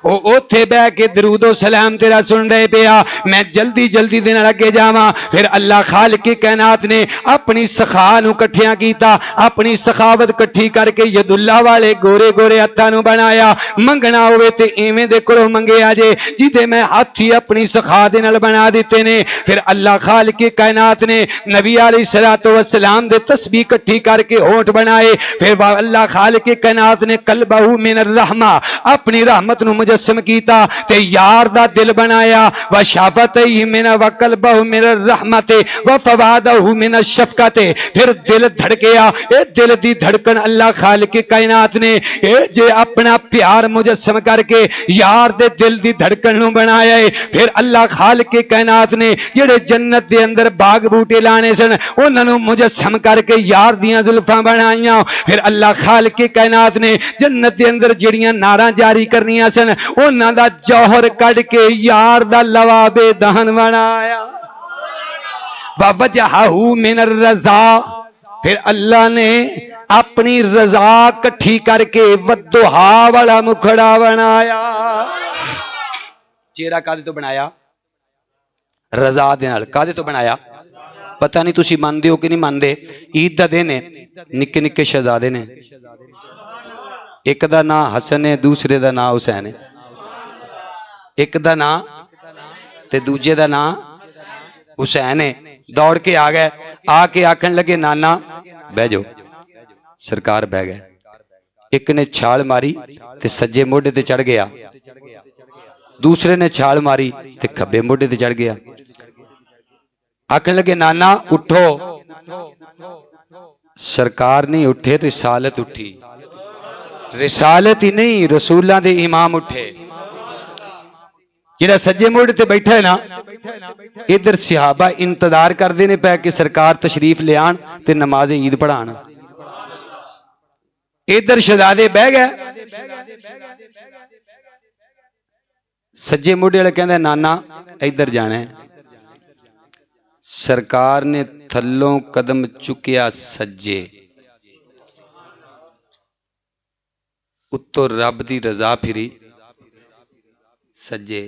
ओथे बह के दरूदो सलाम तेरा सुन रहे पिया। मैं जल्दी जल्दी दिन लगे जावा। फिर अल्लाह खालिक कायनात ने अपनी सखा नू कट्ठियां कीता, अपनी सखावत कट्ठी करके यदुल्ला वाले गोरे गोरे हत्थां नू बनाया। मंगना होवे ते इवें दे कोलों मंगिया जे जिदे मैं हाथ ही अपनी सखा दे नाल बना दिते ने। फिर अल्लाह खालिक कायनात ने नबी अलैहिस्सलातु वस्सलाम दे तस्बीह कट्ठी करके होंठ बनाए। फिर अल्लाह खालिक कायनात ने कल्बहू मिनर रहमा, अपनी रहमत नू मुजस्सम कीता ते यार दा दिल बनाया। व शाफतही मिन व कल्बहू मिन रहमत व फवादहू मिन शफकत। फिर दिल धड़किया, ए दिल दी धड़कन अल्लाह खालिक कायनात ने ए जे अपना प्यार मुजस्सम करके यार दे दिल दी धड़कन नू बनाया है। फिर अल्लाह खालिक कायनात ने जेड़े जन्नत दे अंदर बाग बूटे लाने सन उन्हां नू मुजस्सम करके यार दियां जुल्फां बनाईयां। फिर अल्लाह खालिक कायनात ने जन्नत दे अंदर जेड़ियां नारां जारी करनियां सन उन्हां दा जौहर कढ़ के यार दा लवाबे दहन बनाया। व वजहहू मिनर रज़ा, फिर अल्लाह ने अपनी रजा कट्ठी करके वद्दुहा वाला मुखड़ा बनाया। चेहरा कादे तो बनाया? रजा दे नाल। कादे तो बनाया? पता नहीं तुसी मानते हो कि नहीं मानते, ईद का दिन है, निक्के निक्के शहजादे ने, एक दा नां हसन है, दूसरे दा नां हुसैन है, एक दा नां ते दूजे दा नां हुसैन है। दौड़ के आ गए, आके आखन लगे नाना बह जाओ। सरकार बह गए। एक ने छाल मारी ते सज्जे मोढे ते चढ़ गया, दूसरे ने छाल मारी ते खब्बे मोढे ते चढ़ गया। आखन लगे नाना उठो। सरकार नहीं उठे, रिसालत उठी। रिसालत ही नहीं, रसूलां दे इमाम उठे। जिहड़ा सज्जे मोढे ते बैठा है ना, इधर सहाबा इंतजार करते ने पै कि सरकार तशरीफ ले आन ते नमाज ईद पढ़ान। इधर शहजादे बह गए। सज्जे मोढे वाला कहंदा नाना इधर जाना है। सरकार ने थल्लों कदम चुकिया सज्जे, उत्तों रब दी रजा फिरी सज्जे।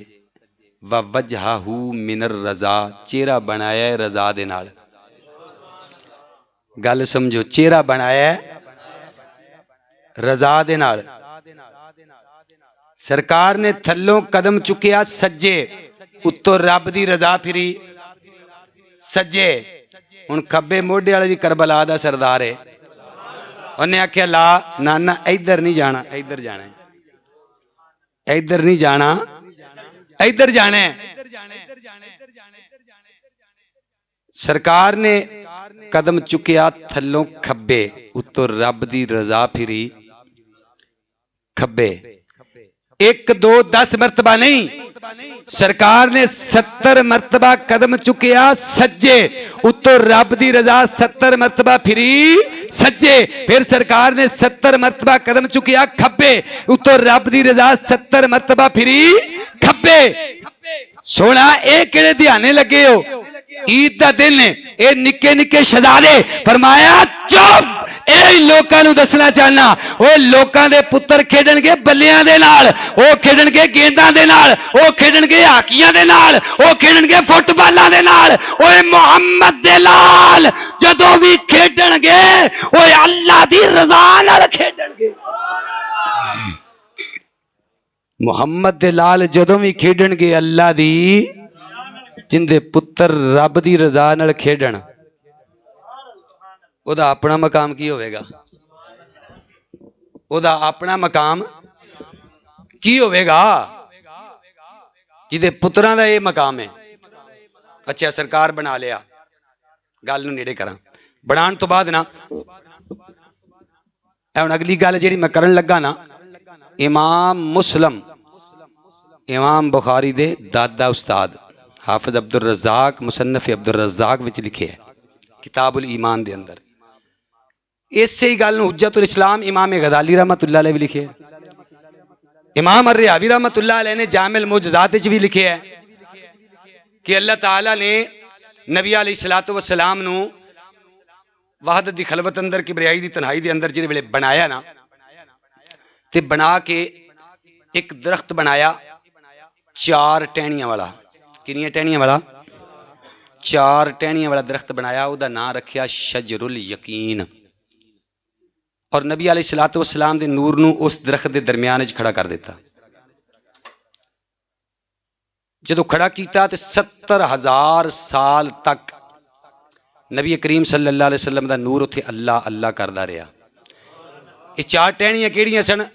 व वजहू मिनर रजा, चेहरा बनाया है रजा दे नाल। गल समझो, चेहरा बनाया है रजा दे नाल। सरकार ने थल्लों कदम चुकिया सज्जे, उत्तों रब दी रजा फिरी सज्जे। हुण खब्बे मोढे वाले जी करबला दा सरदार है, उन्हें आख्या ला नाना इधर नहीं जाना, इधर जाना है, इधर नहीं जाना, इधर जाना है। सरकार ने कदम चुकिया थल्लों खब्बे, उत्तों रब दी रजा फिरी खब्बे। 1 2 10 मरतबा नहीं, सरकार ने 70 मरतबा कदम चुकिया सज्जे, उत्तों रब दी रजा 70 मरतबा फिरी सज्जे। फिर सरकार ने 70 मरतबा कदम चुकिया खब्बे, उत्तों रब दी रजा 70 मरतबा फिरी खब्बे। सोना ए किहड़े ध्याने लगे हो, ईद का दिन है, ये निक्के निक्के शहजादे। फरमाया चुप, ए लोकां नूं दसना चाहना, वो लोकां दे पुत्तर खेडणगे बल्लियां दे नाल, वो खेडणगे गेंदां दे नाल, वो खेडणगे हाकियां दे नाल, वो खेडणगे फुटबालां दे नाल। ओए मुहम्मद दे लाल जदों भी खेडणगे, ओए अल्लाह दी रजा नाल खेडणगे। मुहम्मद दे लाल जदों भी खेडणगे अल्लाह दी, जिंदे पुत्र रब दी रजा नाल खेडण, ओदा अपना मकाम की होवेगा? ओदा अपना मकाम की होवेगा? जिदे पुत्रां दा ये मकाम है। अच्छा सरकार बना लिया, गल नूं नेड़े करा। बनाने तो बाद ना हुण अगली गल जिहड़ी मैं करन लगा ना, इमाम मुस्लिम इमाम बुखारी दे दादा उस्ताद हाफिज अब्दुल रज़ाक मुसन्नफ अब्दुल रज़ाक विच लिखे है किताबुल ईमान दे अंदर। इसे ही गल हुज्जतुल इस्लाम इमाम गज़ाली रहमतुल्लाह अलैह भी लिखे है। इमाम अर्रियावी रहमतुल्लाह अलैह ने जामिल मुजदात विच भी लिखे है कि अल्लाह ताला ने नबी अलैहिस्सलातु वस्सलाम नू वहदत दी खलवत अंदर किबरियाई दी तन्हाई दे अंदर जिहड़े वेले बनाया ना, ते बना के एक दरख्त बनाया 4 टहनियां वाला। कितनी टहनियां वाला? 4 टहनियां वाला दरख्त बनाया। उसका नाम रखिया शजरुल यकीन। और नबी अलैहिस्सलातु वस्सलाम दे नूर नू उस दरख्त के दरमियान च खड़ा कर दिता। जदों खड़ा किया तो 70,000 साल तक नबी करीम सल्लल्लाहु अलैहि वसल्लम का नूर उत्थे अल्लाह अल्लाह करता रहा। ये 4 टहनियां केड़ियां सन?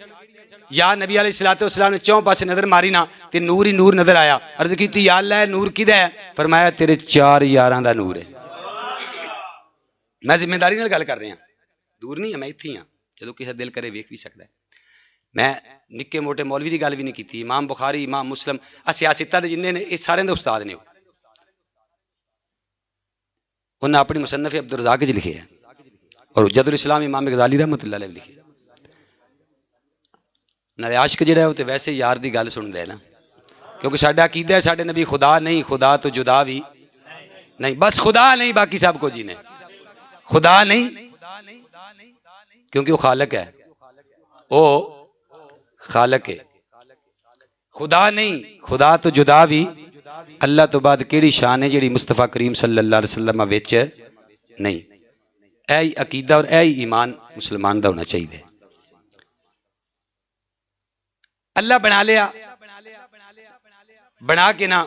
या नबी अलैहिस्सलातु वस्सलाम ने चौं पासे नजर मारी ना ते नूर ही नूर नजर आया। अर्ज की या अल्लाह नूर किदा है? फरमाया तेरे 4 यारां दा नूर है। मैं जिम्मेदारी नाल गल कर रहा, दूर नहीं है, मैं इत्थे ही हां, जदों किसी दिल करे वेख भी सकता है। मैं निक्के मोटे मौलवी की गल भी नहीं की। इमाम बुखारी इमाम मुस्लिम सियासतां दे जिन्ने ने ये सारे दे उस्ताद ने। उन्हें अपनी मुसन्नफ अब्दुल रज़ाक च लिखे है और हुज्जतुल इस्लाम इमाम गज़ाली रहमतुल्लाह अलैह लिखे। नाले आशिक जिहड़ा है तो वैसे यार दी गल सुनदा है ना, क्योंकि साडा अकीदा है साडे नबी खुदा नहीं, खुदा तो जुदा भी नहीं। बस खुदा नहीं, बाकी सब कुछ ही नहीं। खुदा नहीं क्योंकि वो खालिक है, वो खालिक है। खुदा नहीं, खुदा तो जुदा भी अल्लाह तो बाद केड़ी शान है जिहड़ी मुस्तफा करीम सल्लल्लाहु अलैहि वसल्लम विच नहीं। यही अकीदा और यही ईमान मुसलमान का होना चाहिए। अल्लाह बना लिया, बना के ना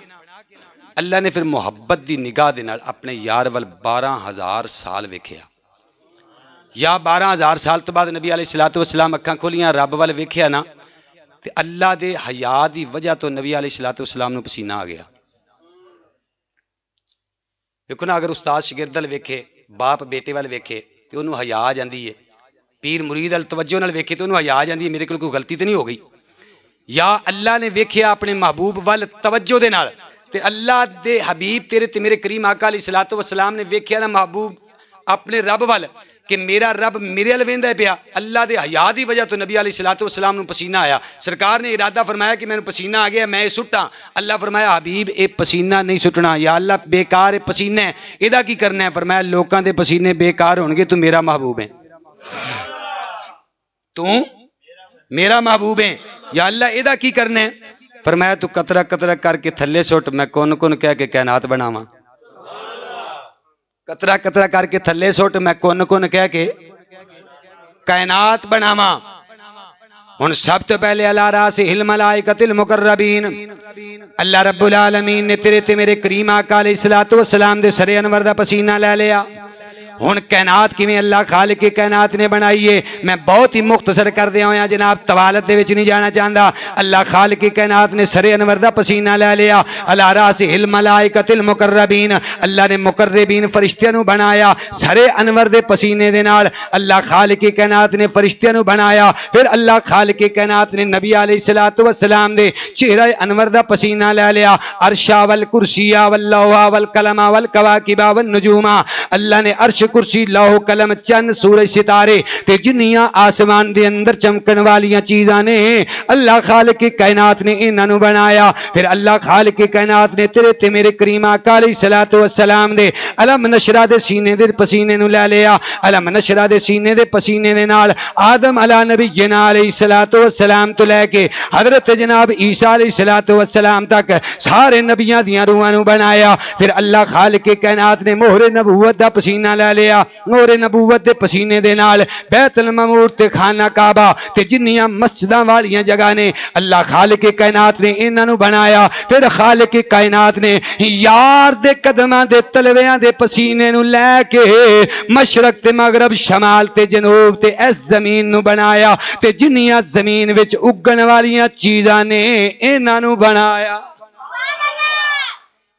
अल्लाह ने फिर मुहब्बत की निगाह दे नाल अपने यार वाल 12,000 साल वेख्या। या 12,000 साल तो बाद नबी अलैहिस्सलातु वस्सलाम अखां खोलियां, रब वाल वेख्या ना, ते अल्लाह दे हया दी वजह तो नबी अलैहिस्सलातु वस्सलाम नूं पसीना आ गया। देखो ना, अगर उस्ताद शागिर्द वाल वेखे, बाप बेटे वाल वेखे तो उन्होंने हया आ जाती है। पीर मुरीद वाल तवज्जो नाल वेखे तो उन्होंने हया आ जाती है, मेरे कोल कोई गलती तो नहीं हो गई। या अल्लाह ने वेख्या अपने महबूब वाल तवज्जो दे नाल, ते अल्लाह दे हबीब तेरे ते मेरे करीम आका अलैहिस्सलातु वस्सलाम ने वेख्या ना महबूब अपने रब वाल कि मेरा रब मेरे अल वेंदा पिया। अल्लाह दे हया दी वजह तो नबी अलैहिस्सलातु वस्सलाम नूं पसीना आया। सरकार ने इरादा फरमाया कि मैनूं पसीना आ गया, मैं सुट्टा। अल्लाह फरमाया हबीब ये पसीना नहीं सुटना, या अल्लाह बेकार पसीना है, इहदा की करना है? फरमाया लोकां दे पसीने बेकार होणगे, तू मेरा महबूब है, तू मेरा महबूब है, या अल्लाह इहदा की करना है? फरमाया तू कतरा कतरा करके थल्ले सुट, मैं कुन कुन कह के कायनात बनावा। कतरा कतरा करके थल्ले सुट, मैं कुन कुन कह के कायनात बनावा। हुण सब तो पहले अला रासिहिल मलाइकतिल मुकर्रबीन, अल्लाह रब्बुल आलमीन ने तेरे ते मेरे करीम आका अलैहिस्सलातु वस्सलाम दे सरे अनवर दा पसीना ले लिया। हुण कैनात किवें अल्लाह खालिक के कैनात ने बनाई है, मैं बहुत ही मुख्तसर कर दिया होया जनाब, तवालत दे विच नहीं जाना चाहता। अल्लाह खालिक के कैनात ने सरे अनवर दा पसीना ले लिया। अला रासिहिल मलाइकतिल मुकर्रबीन, अल्लाह ने मुकर्रबीन फरिश्तियां नूं बनाया सरे अनवर दे पसीने दे नाल। अल्लाह खालिक के कैनात ने फरिश्तियां नूं बनाया, फिर अल्लाह खालिक के कैनात ने नबी अलैहिस्सलातु वस्सलाम दे चेहरा अनवर दा पसीना ले लिया। अर्शा वल कुर्सिया वल लौहा वल कलमा वल कवाकिबा वन नुजूमा, अल्लाह ने अर्श कुर्सी लौह कलम चंद सूरज सितारे ते जिन्नियां आसमान दे अंदर चमकन वालियां चीज़ां ने अल्लाह खालिक की कायनात ने इन्हां नूं बनाया। फिर अल्लाह खालिक की कायनात ने तेरे ते मेरे करीम आका अलैहिस्सलातु वस्सलाम दे अलम नशरा दे सीने दे पसीने नूं ले लिया। अलम नशरा दे सीने दे पसीने दे नाल आदम अला नबीना अलैहिस्सलातु वस्सलाम तो लैके हजरत जनाब ईसा अलैहिस्सलातु वस्सलाम तक सारे नबियां दियां रूहां नूं बनाया। फिर अल्लाह खालिक की कायनात ने मोहरे नबूवत दा पसीना ले लिया। मोहरे नबूवत दे पसीने दे नाल बैतुल ममूर ते खाना काबा ते जिन्नियां मस्जिदां वालियां जगह ने अल्लाह खालिक के कायनात ने इन्हां नूं बनाया। फिर खालिक के कायनात ने यार दे कदमां दे तलवियां दे पसीने नूं लैके मशरक ते मगरब शमाल ते जनूब ते इस जमीन नूं बनाया ते जिन्नियां जमीन विच उगण वालियां चीज़ां ने इन्हां नूं बनाया।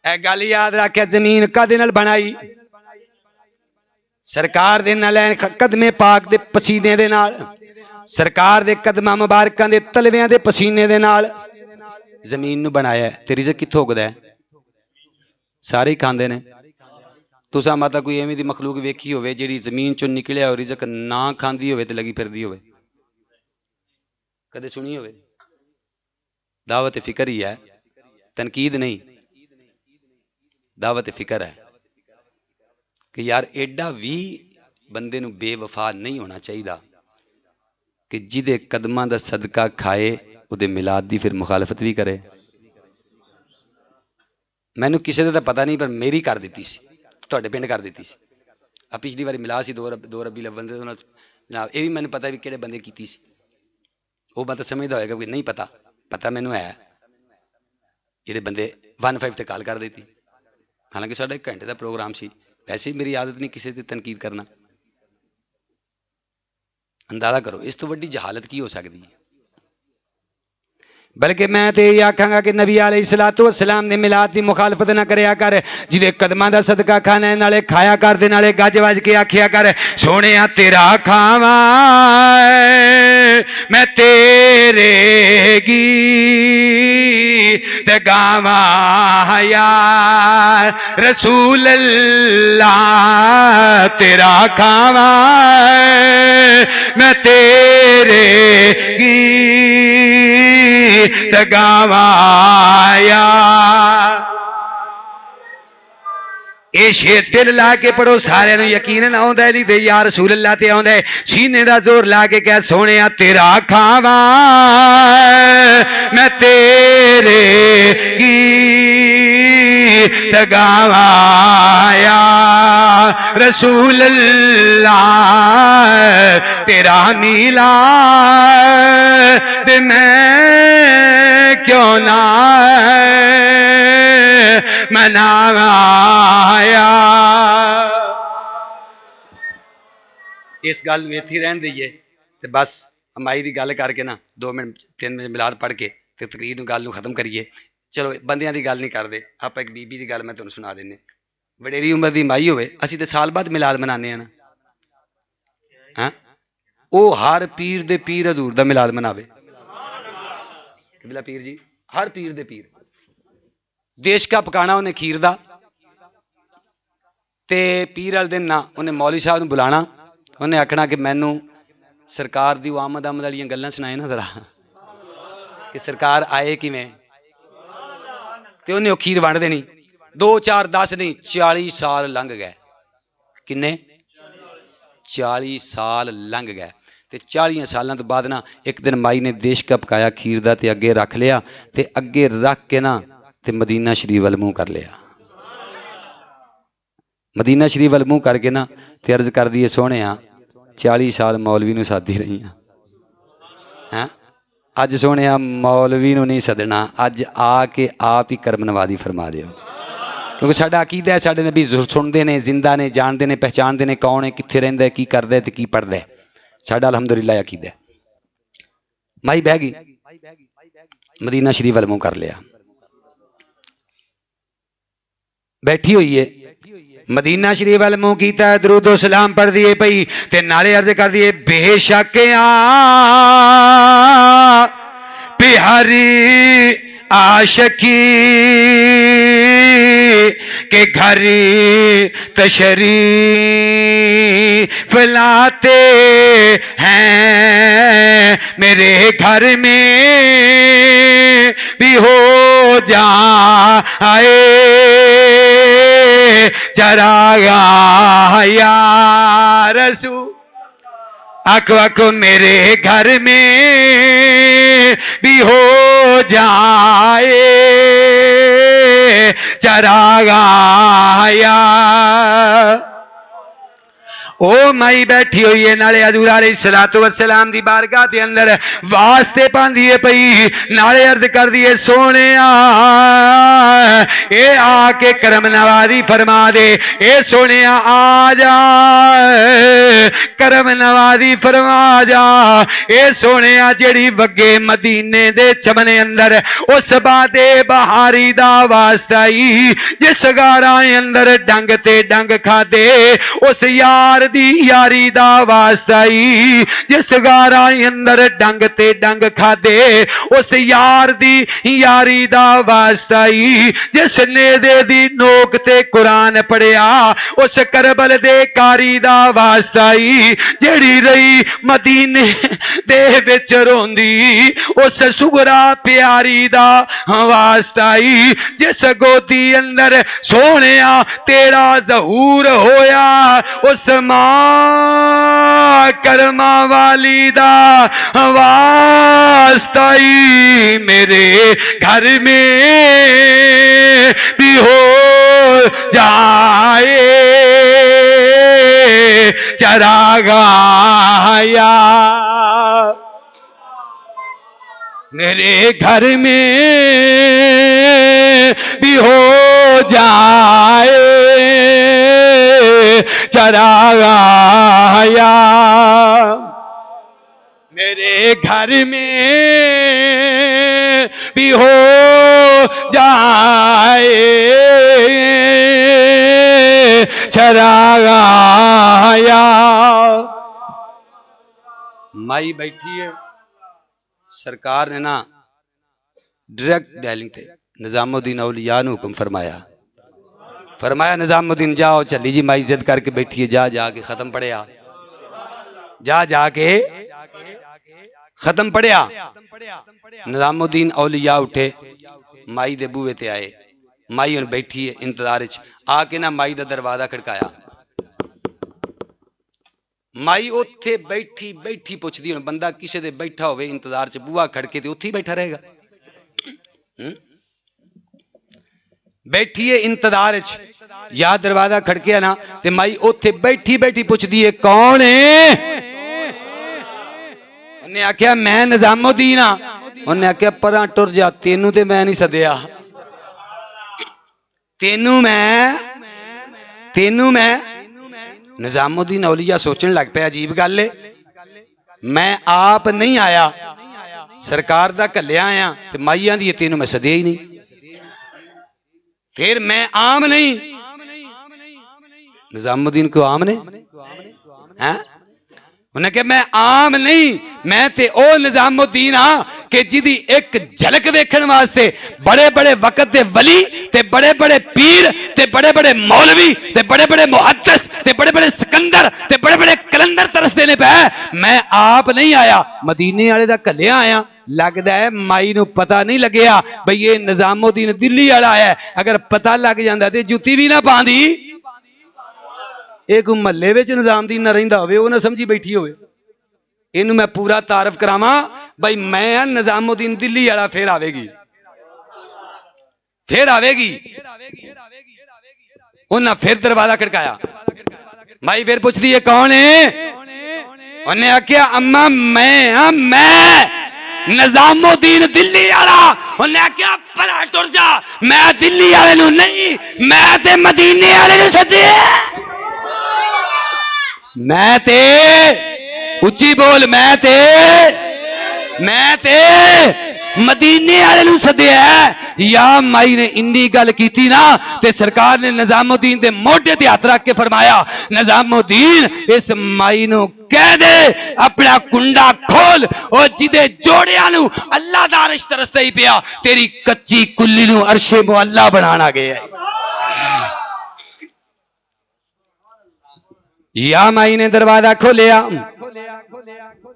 ए गल याद रख, जमीन कदे नाल बनाई? सरकार दे नालैन कदमे पाक दे पसीने दे नाल, सरकार दे कदमां मुबारकां दे तलवियां दे पसीने दे नाल जमीन नूं बनाया। ते रिज़क कित्थों उगदा है? सारे ही खांदे ने। तुसां माता कोई एवें दी मखलूक वेखी होवे जिहड़ी जमीन चों निकलिया और रिज़क ना खांदी होवे ते लगी फिरदी होवे? कदे सुनी होवे? दावत फिकर ही है, तनकीद नहीं, दावत फिकर है कि यार एडा भी बंदे नूं बेवफा नहीं होना चाहिए कि जिदे कदमां दा सदका खाए उहदे मिलाद दी फिर मुखालफत भी करे। मैनू किसी का पता नहीं, पर मेरी कर दी सी, तुहाडे पिंड कर दी सी। आ पिछली बारी मिला सी दो रबी अव्वल दे जनाब, ये भी मैनू पता भी किहड़े बंदे कीती सी। वो बंदा समझदा होएगा कि नहीं पता, पता मैनू है जिहड़े बंदे 15 ते कॉल कर दी थी। हालांकि साडा 1 घंटे का प्रोग्राम सी, वैसे ही मेरी आदत नहीं किसी की तनकीद करना। अंदाजा करो इस तो वड्डी जहालत की हो सकती है। बल्कि मैं तो यही आखांगा कि नबी अलैहिस्सलातु वस्सलाम ने मिलाद की मुखालफत ना करया कर। जिदे कदमां दा सदका खाना है नाले खाया कर दे नाले गज वज के आखिया कर सोहणिया तेरा खावा मैं तेरे गीत गावा या रसूल अल्लाह तेरा खावा मैं तेरे गीत गावाया। ये शेर दिल ला के पढ़ो, सारे यकीन आउंदा है दे या रसूल अल्लाह ते आउंदा है। सीने दा जोर ला के कह सोने तेरा खावा मैं तेरे गीत गीत गावाया रसूल अल्लाह तेरा मीला ते मैं क्यों ना मनाया। इस गल में इत्थे रहन दईए ते बस माई की गल करके ना 2 मिनट 3 मिनट मिलाद पढ़ के ते तकरीर गल नूं खत्म करिए। चलो बंदियां की गल नहीं करते, आप एक बीबी की गल मैं तुहानूं सुना देने। वडेरी उम्र की माई होवे, असीं ते साल बाद मिलाद मनाने हैं ना। हाँ वो हर पीर दे पीर हजूर दा मिलाद मनावे। किबला पीर जी हर पीर दे पीर देश का पकाना उन्हें खीर दा ते पीर वाले दिन ना उन्हें मौलवी साहब नूं बुलाना, उन्हें आखना कि मैनू सरकार दी आमद आमद वाली गल्लां सुनाए ना जरा कि सरकार आए किवें, ते उन्हें वो खीर वंड देनी। 2 4 10 नहीं 40 साल लंघ गए। किन्ने 40 साल लंघ गए ते 40 सालों तो बाद ना एक दिन माई ने देश का पकाया खीर दा ते अगे रख लिया ते अगे रख के ना ते मदीना शरीफ वाल मुंह कर लिया। मदीना शरीफ वाल मुंह करके ना ते अर्ज कर दी सोहणे 40 साल मौलवी नूं सादी रही हैं, अज सोहणे मौलवी नूं नहीं सदना, अज आके आप ही कर्म नवाजी फरमा दिओ। क्योंकि साडा अकीदा है, साडे नबी सुनते ने, जिंदा ने, जानते ने, पहचानते ने कौन है, कित्थे रहिंदा है, की करदा है ते की पढ़दा है। साडा अलहमदुलिल्लाह अकीदा है। माई बह गई, मदीना शरीफ वाल मुंह कर लिया, बैठी हुई है। मदीना शरीफ वाल मुंह कीता, दरूदो सलाम पढ़ दिए पई ते नाले अर्ज कर दिए बेशक प्यारी आशकी के घरी तशरीफ लाते हैं, मेरे घर में भी हो जाए चरागा या रसूल। आखो आखो मेरे घर में भी हो जाए चरागा या। ओ माई बैठी हुई है नाले हजूर अलैहिस्सलातु वस्सलाम दी बारगाह दे अंदर वास्ते पांदी है पई, नाले अर्ज कर दी है सोने ए आके करम नवाजी फरमा दे, ए सोने आ जा करम नवाजी फरमा जा। ए सोने जेड़ी वगे मदीने दे चमने अंदर उस बादे बहारी दा वास्ता ही जिस गारा अंदर डंग ते डंग खादे, उस यार दी यारी दा वास्ता ही जिस गारा अंदर डंग ते डंग खादे, उस यार दी यारी दा वास्ता ही जिस नेदे दी नोक ते कुरान पढ़िया, उस करबल दे कारी दा वास्ता ही जेड़ी रही मदीने दे विच रोंदी, उस सुगरा प्यारी दा वास्ता ही जिस गोदी अंदर सोहणिया तेरा ज़हूर होया, उस करमा वाली दा वास्ता ही मेरे घर में भी हो जाए चरागा या। मेरे घर में भी हो जाए चरागा या। मेरे घर में भी हो जाए चरागा या। माई बैठी है, सरकार ने ना डायरेक्ट डायलिंग थे निजामुद्दीन औलिया ने हुक्म फरमाया, फरमाया निजामुद्दीन जाओ चली जी माई जिद करके बैठी है, जा जाके खत्म पढ़िया, जा जाके खत्म पढ़िया। निजामुद्दीन औलिया उठे माई दे बूहे ते आए, माई हुण बैठी है इंतजार च, आके ना माई दा दरवाजा खड़काया, माई उत्थे बैठी बैठी पुछदी, हुण बंदा किसी दे बैठा होवे इंतजार च बूहा खड़के ते उत्थे ही बैठा रहेगा। बैठी है इंतजार च, या दरवाजा खड़किया ना ते माई उत्थे बैठी बैठी पुछदी है कौन है? उन्हें आख्या मैं निजामुद्दीन हाँ। उन्हें आख्या परा टुर जा, तेनू ते मैं नहीं सदया, तेनू मैं निजामुद्दीन औलिया सोचने लग पे अजीब गल है, मैं आप नहीं आया, सरकार दा घल्लिया आया ते माई आंदी तेनू मैं सदया ही नहीं, फिर मैं आम नहीं। निजामुद्दीन को आम ने हैं? उन्हें कहा मैं आम नहीं, मैं ते ओ निजामुद्दीन हाँ कि जिदी एक झलक देखने वास्ते बड़े बड़े वक्त दे वली ते बड़े बड़े पीर ते बड़े बड़े मौलवी ते बड़े बड़े मुहद्दिस ते बड़े बड़े सिकंदर ते बड़े बड़े कलंदर तरसदे ने पै। मैं आप नहीं आया, मदीने वाले दा घल्लिया आया। लगता है माई नू पता नहीं लग्या भाई ये निजामुद्दीन दिल्ली वाला है, अगर पता लग जाता तो जुत्ती भी ना पांदी। एक महल्ले में निजामुद्दीन ना रहिंदा होवे, वो ना समझी बैठी होवे। इनू मैं पूरा तारफ करावा भाई मैं निजामुद्दीन दिल्ली वाला, फिर आवेगी उन्हें फिर दरवाजा खड़काया। माई फिर पूछती है कौन है? उन्हें आख्या अम्मा मैं निजामुद्दीन दिल्ली वाला। उन्हें आख्या परा टुर जा, मैं दिल्ली वाले नू नहीं, मैं ते मदीने वाले नू सदे, मैं ते उच्ची बोल, मैं ते मदीने वाले नू सदया है। या माई ने इन्नी गल कीती ना ते सरकार ने निजामुद्दीन दे मोढे ते हाथ रख के फरमाया निजामुद्दीन इस माई नू कह दे अपना कुंडा खोल, और जिदे जोड़िया नू अल्लाह दा अर्श तरसदा ही पिया, तेरी कच्ची कुल्ली नू अर्शे मुअल्ला बनाना गया है। या माई ने दरवाजा खोलिया,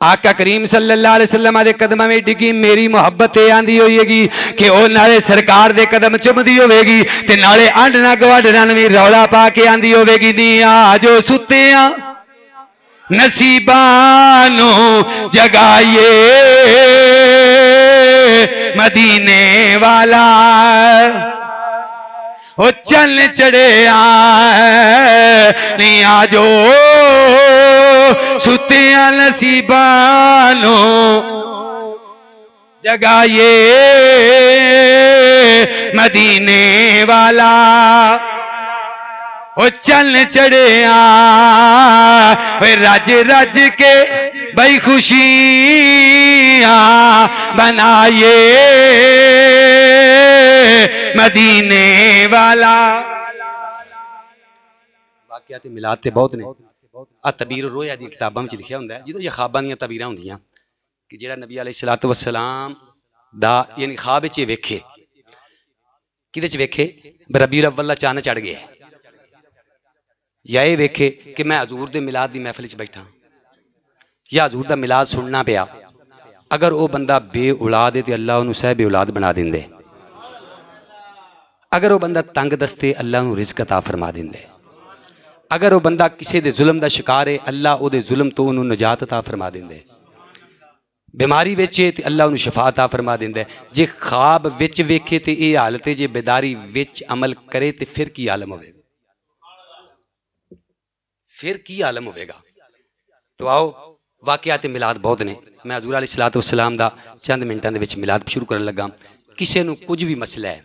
आका करीम सल्लल्लाहु अलैहि वसल्लम दे कदमां में डिगी मेरी मोहब्बत आंदी होएगी कि ओ नाले सरकार दे कदम चुमदी होवेगी ते नाले आंडना गवाडना भी रौला पा के आंदी होवेगी। नी आजो सुत्तियां नसीबां नू जगाइए मदीने वाला, ओ चल चढ़िया नी आजो सुतिया नसीबां नू जगाइए मदीने वाला, ओ चल चढ़िया रज रज के बई खुशियां बनाइए मदीने वाला। वाकयात मिलाद ते बहुत ने, आ तबीर रोया दी किताबां में लिखिया हुंदा है, जिदों ये ख्वाबां दी तबीरां हुंदियां कि जेड़ा नबी अलैहिस्सलातु वस्सलाम दा यानी ख्वाब विच वेखे, किदे च वेखे रबीउल अव्वल दा चंद चढ़ गया, या ये वेखे कि मैं हजूर दे मिलाद दी महफिल च बैठा या हजूर दा मिलाद सुनना पिया। अगर वो बंदा बे औलाद है तो अल्लाह उन्हें सह बे औलाद बना देंदे, अगर वो बंदा तंग दस्ते अल्लाह उन्हें रिज़्क अता फरमा देंदे, अगर वो बंदा किसी दे जुल्म दा शिकार है अल्लाह उहदे जुल्म तो उन्हें निजात अता फरमा देंदे, बीमारी विच है तो अल्लाह उन्हें शफा अता फरमा देंदा। जे ख्वाब विच वेखे तो यह हालत है, जे बेदारी विच अमल करे तो फिर की आलम होवेगा, फिर की आलम होवेगा। तो आओ वाकयात मिलाद बहुत ने, मैं हजूर अलैहिस्सलातु वस्सलाम दा चंद मिनटां दे विच मिलाद शुरू करन लगा। किसी नूं कुछ भी मसला है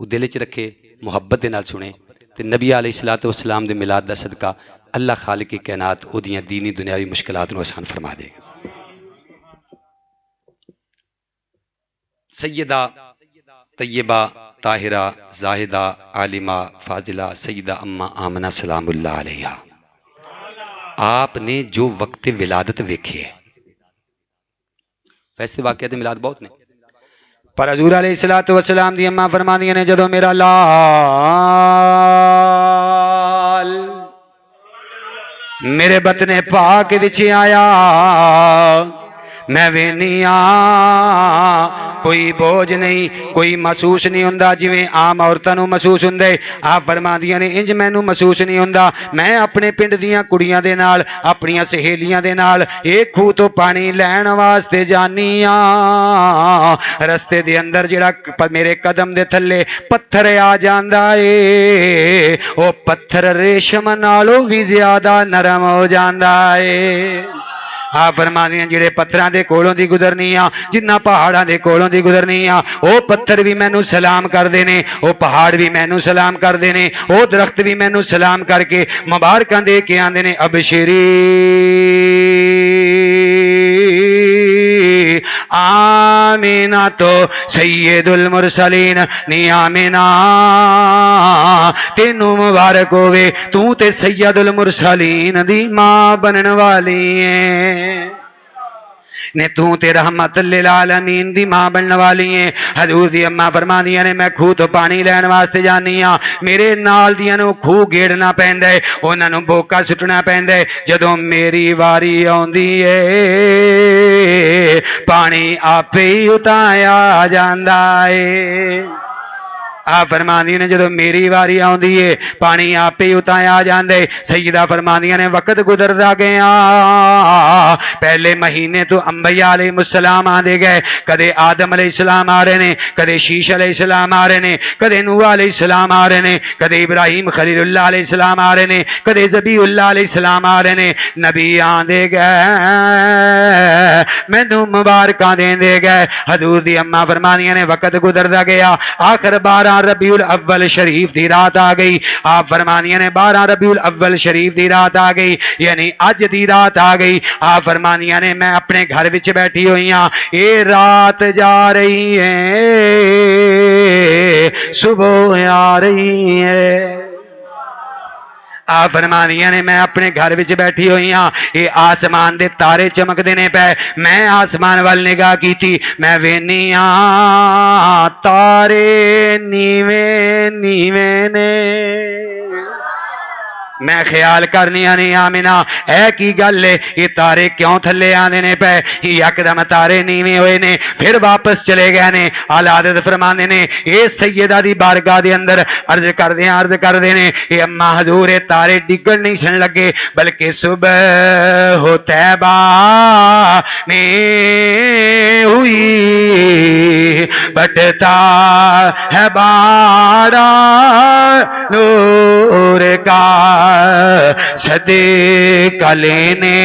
वो दिल च रखे, मुहब्बत दे नाल सुने ते नबी अलैहिस्सलातु वस्सलाम दे मिलाद दा सदका अल्लाह खालिक कायनात ओदियां दीनी दुनियावी मुश्किलात नूं आसान फरमा देगा। सैयदा तैयबा ताहिरा जाहिदा आलिमा फाजिला सैयदा अम्मा आमना सलामुल्लाह अलैहा, आपने जो वक्त विलादत वेखे है, वैसे वाकयात मिलाद बहुत ने, पर हजूर अलैहिस्सलातु वस्सलाम दी अम्मा फरमांदियां ने जदों मेरा लाल मेरे बतने पाक विच आया, मैं वेनिया कोई बोझ नहीं, कोई महसूस नहीं हुंदा जिवें आम औरतां नूं महसूस हुंदे। आप फरमांदियां ने इंज मैनूं महसूस नहीं हुंदा, मैं अपने पिंड दीयां कुड़ियां दे नाल अपनियां सहेलियां दे नाल एक खूह तो पानी लैण वास्ते जानी आ, रस्ते दे अंदर जिहड़ा मेरे कदम दे थल्ले पत्थर आ जांदा ए ओ पत्थर रेशम नालों भी ज्यादा नरम हो जांदा ए। आ फरमादियां जिहड़े पत्थरां दे कोलों दी गुजरनी आ जिन्ना पहाड़ां दे कोलों दी गुजरनी आ ओ पत्थर भी मैनू सलाम करदे ने ओ पहाड़ भी मैनू सलाम करदे ने ओ दरख्त भी मैनू सलाम करके मुबारकां दे के आंदे ने अबशिरी आमीना तो सैयदुल मुरसलीन नी आमीना तेनू मुबारक होवे तू ते सैयदुल मुरसलीन दी मां बनन वाली है ने तू ते रहमत लिल आलमीन दी मां बनने वाली है। हजूर दी अम्मा फरमादियां ने मैं खूह तो पानी लैण वास्ते जानी हाँ मेरे नाल दियां नूं खूह गेड़ना पैंदा है उन्हां नूं बोका सुटना पैंदा है जदों मेरी वारी आउंदी है पानी आपे ही उताया जांदा है। आ फरमादियां ने जदों मेरी वारी आउंदी है पानी आपे ही उताया जांदे। सैयदा फरमादियां ने वक्त गुजरदा गया पहले महीने तो अंबिया अलैहिस्सलाम आंदे गए कदे आदम अलैहिस्सलाम आ रहे ने कदे शीश अलैहिस्सलाम आ रहे ने कदे नूह अलैहिस्सलाम आ रहे ने कदे इब्राहिम खलीलुल्लाह अलैहिस्सलाम आ रहे ने कदे ज़बीउल्लाह अलैहिस्सलाम आ रहे ने नबी आंदे गए मैनू मुबारकां देंदे गए। हजूर दी अम्मा फरमादियां ने वक्त गुजरदा गया आखिर 12 रबीउल अव्वल शरीफ दी रात आ गई। आप फरमानिया ने 12 रबीउल अव्वल शरीफ दी रात आ गई यानी अज दी रात आ गई। आप फरमानिया ने मैं अपने घर विच बैठी हुई हाँ ये रात जा रही है सुबह आ रही है। आ फरमानिया ने मैं अपने घर विच बैठी हुई हाँ ये आसमान दे तारे चमकदे ने पे मैं आसमान वाल निगाह की थी मैं वेनी हाँ तारे नीवे नीवे ने मैं ख्याल करनी नहीं आमिना है की गल है ये तारे क्यों थले आने ने पे यकदम तारे नीवे हुए ने फिर वापस चले गए ने। आलादत फरमाने ने ये सैयदा दी बारगाह दे अंदर अर्ज कर दे ने ये अम्मा हजूर ये तारे डिगण नहीं सन लगे बल्कि सुबह हो तैबा में हुई बटता है बाड़ा नूर का सदे कलेने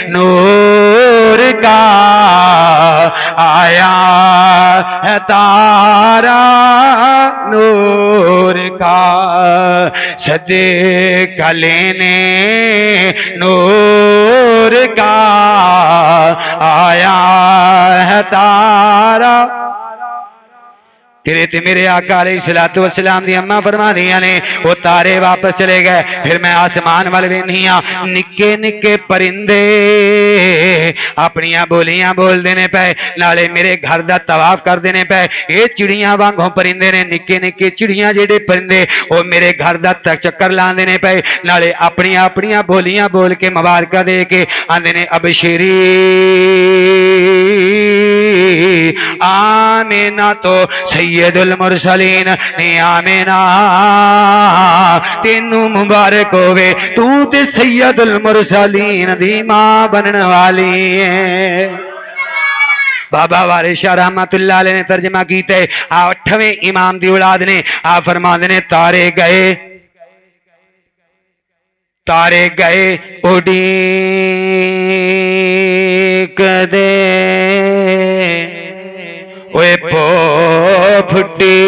नूर का आया है तारा नूर का सदे कलेने नूर का आया है तारा तेरे ते मेरे आका अलैहिस्सलातु वस्सलाम दी अम्मा फरमादियां ने वो तारे वापस चले गए। फिर मैं आसमान वाल वेखनी हां निक्के निक्के परिंदे अपनियां बोलियां बोलदे ने पे नाले मेरे घर दा तवाफ करदे ने पे ये चिड़ियां वांगू परिंदे ने निक्के निक्के चिड़ियां जेडे परिंदे वो मेरे घर दा चक्कर लांदे ने पे नाले अपनियां अपनियां बोलियां बोल के मुबारक दे के आंदे ने अबशिरी आमीना तो सैयदुल मुरसलीन ने आमीना तेनू मुबारक होवे तू ते सैयदुल मुरसलीन दी मां बनने वाली है। बाबा वारिस शाह रहमतुल्लाह अलैह ने तर्जमा कीते आ 8वें इमाम दी औलाद ने आ फरमांदे ने तारे गए उड़ीक दे ओए पो फुटी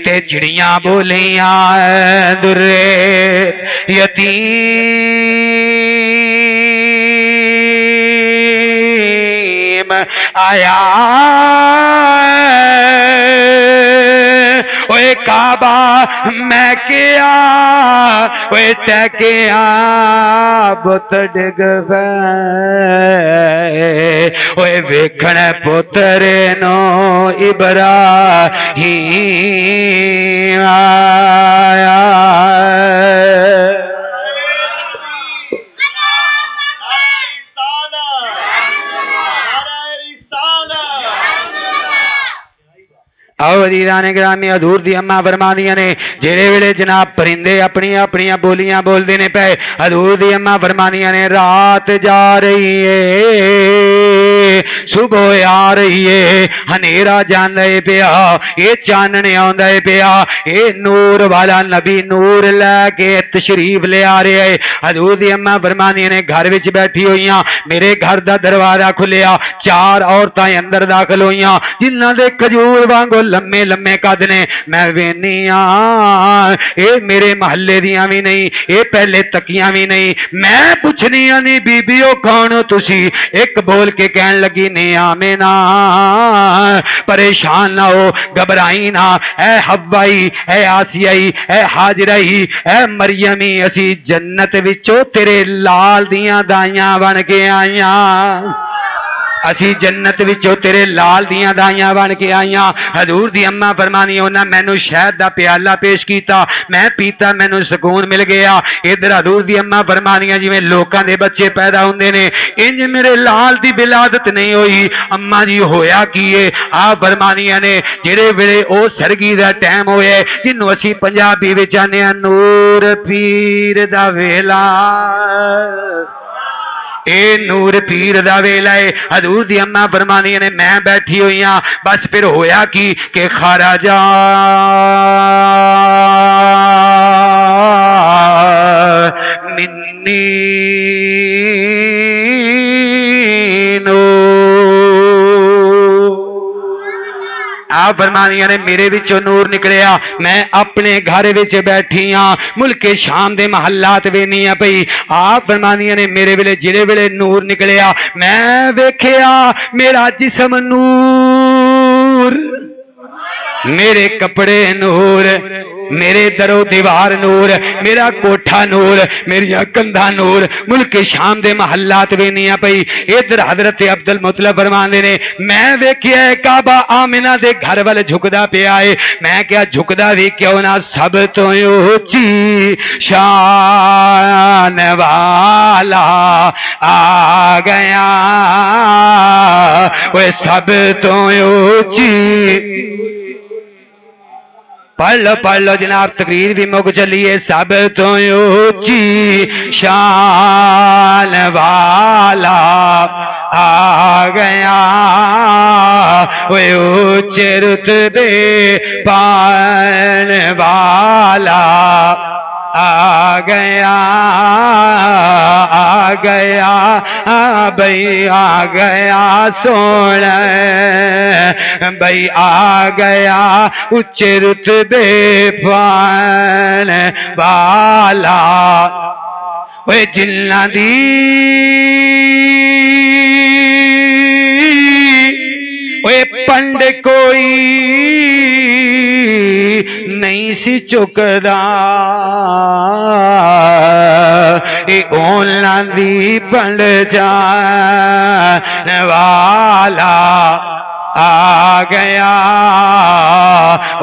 ते चिड़ियां बोलियां दुर्रे यतीम आया ओए काबा मैं क्या ओए टैकिया बुत डिग ओए वेखण पुत्र नो इब्राहीम आया। आओ अजीज़ान गिरामी हजूर दी अम्मा फरमादियां ने जेड़े वेले जनाब परिंदे अपनी अपनी बोलियां बोलते ने पे हजूर दी अम्मा फरमादियां ने रात जा रही है सुबह आ रही है हनेरा जांदा है पिया ये चानने आंदा है पिया ये नूर वाला नबी नूर लैके तशरीफ ले आ रहे है। हजूर दी अम्मा फरमादियां ने घर विच बैठी हुई मेरे घर दा दरवाजा खुलिया चार औरतां अंदर दाखिल हुई जिन्हां दे खजूर वांगू लम्मे लम्मे कद ने मैं वेनी ये मेरे महल्ले दियां भी नहीं ये पहले तकियां भी नहीं मैं पुछनी नहीं बीबीओ कौन हो तुसी एक बोल के कहन लगी ने आमेना परेशान ना हो घबराई ना ऐ हवाई ऐ आसियाई ऐ हाजराई ऐ मरियमी असी जन्नत विचों तेरे लाल दियां दाइयां बन के आईया असी जन्नत विचों तेरे लाल दियां दाइयां बन के आईया। हजूर दी अम्मा फरमानी उन्हें मैनू शहद दा प्याला पेश किया मैं पीता मैनू सुकून मिल गया। इधर हजूर दी अम्मा फरमानियां जिवें लोकां दे बच्चे पैदा हुंदे ने इंज मेरे लाल दी विलादत नहीं हुई। अम्मा जी होया की है आ फरमानियां ने जेड़े वेले ओ सरगी दा टाइम होया जिन्नू असी पंजाबी विच आने नूर पीर दा वेला ए नूर पीर दा वेला है। हजूर दी अम्मा फरमानियां ने मैं बैठी हुई हाँ बस फिर होया की के खाराजा मिन्नी आप फरमानिया ने मेरे विचों नूर निकलिया मैं अपने घर विच बैठी हाँ मुल्के शाम दे महल्लात वेनी पई। आप फरमानिया ने मेरे वेले जिले वेले नूर निकलिया मैं वेखिया मेरा जिस्म नूर मेरे कपड़े नूर मेरे दरो दीवार नूर मेरा कोठा नूर मेरिया कंधा नूर मुल्के शाम दे महल्लात वेनिया पई। इधर हजरत अब्दुल मुतलब फरमांदे ने मैं वेखिया काबा आमिना दे घर वाल झुकदा पिया है मैं क्या झुकदा भी क्यों ना सब तो ऊंची शान वाला आ गया वो सब तो ऊंची पढ़ लो जनाब तकरीर भी मुक चलिए सब तो ऊंची शान वाला आ गया वो ऊंचे रुतबे पाने वाला आ गया भाई आ गया सोना भाई आ गया उच्चे रुतबे पाने वाला वे जिन्ना दी वे पंड कोई नहीं सी चुकदा ओला दी पंड जान वाला आ गया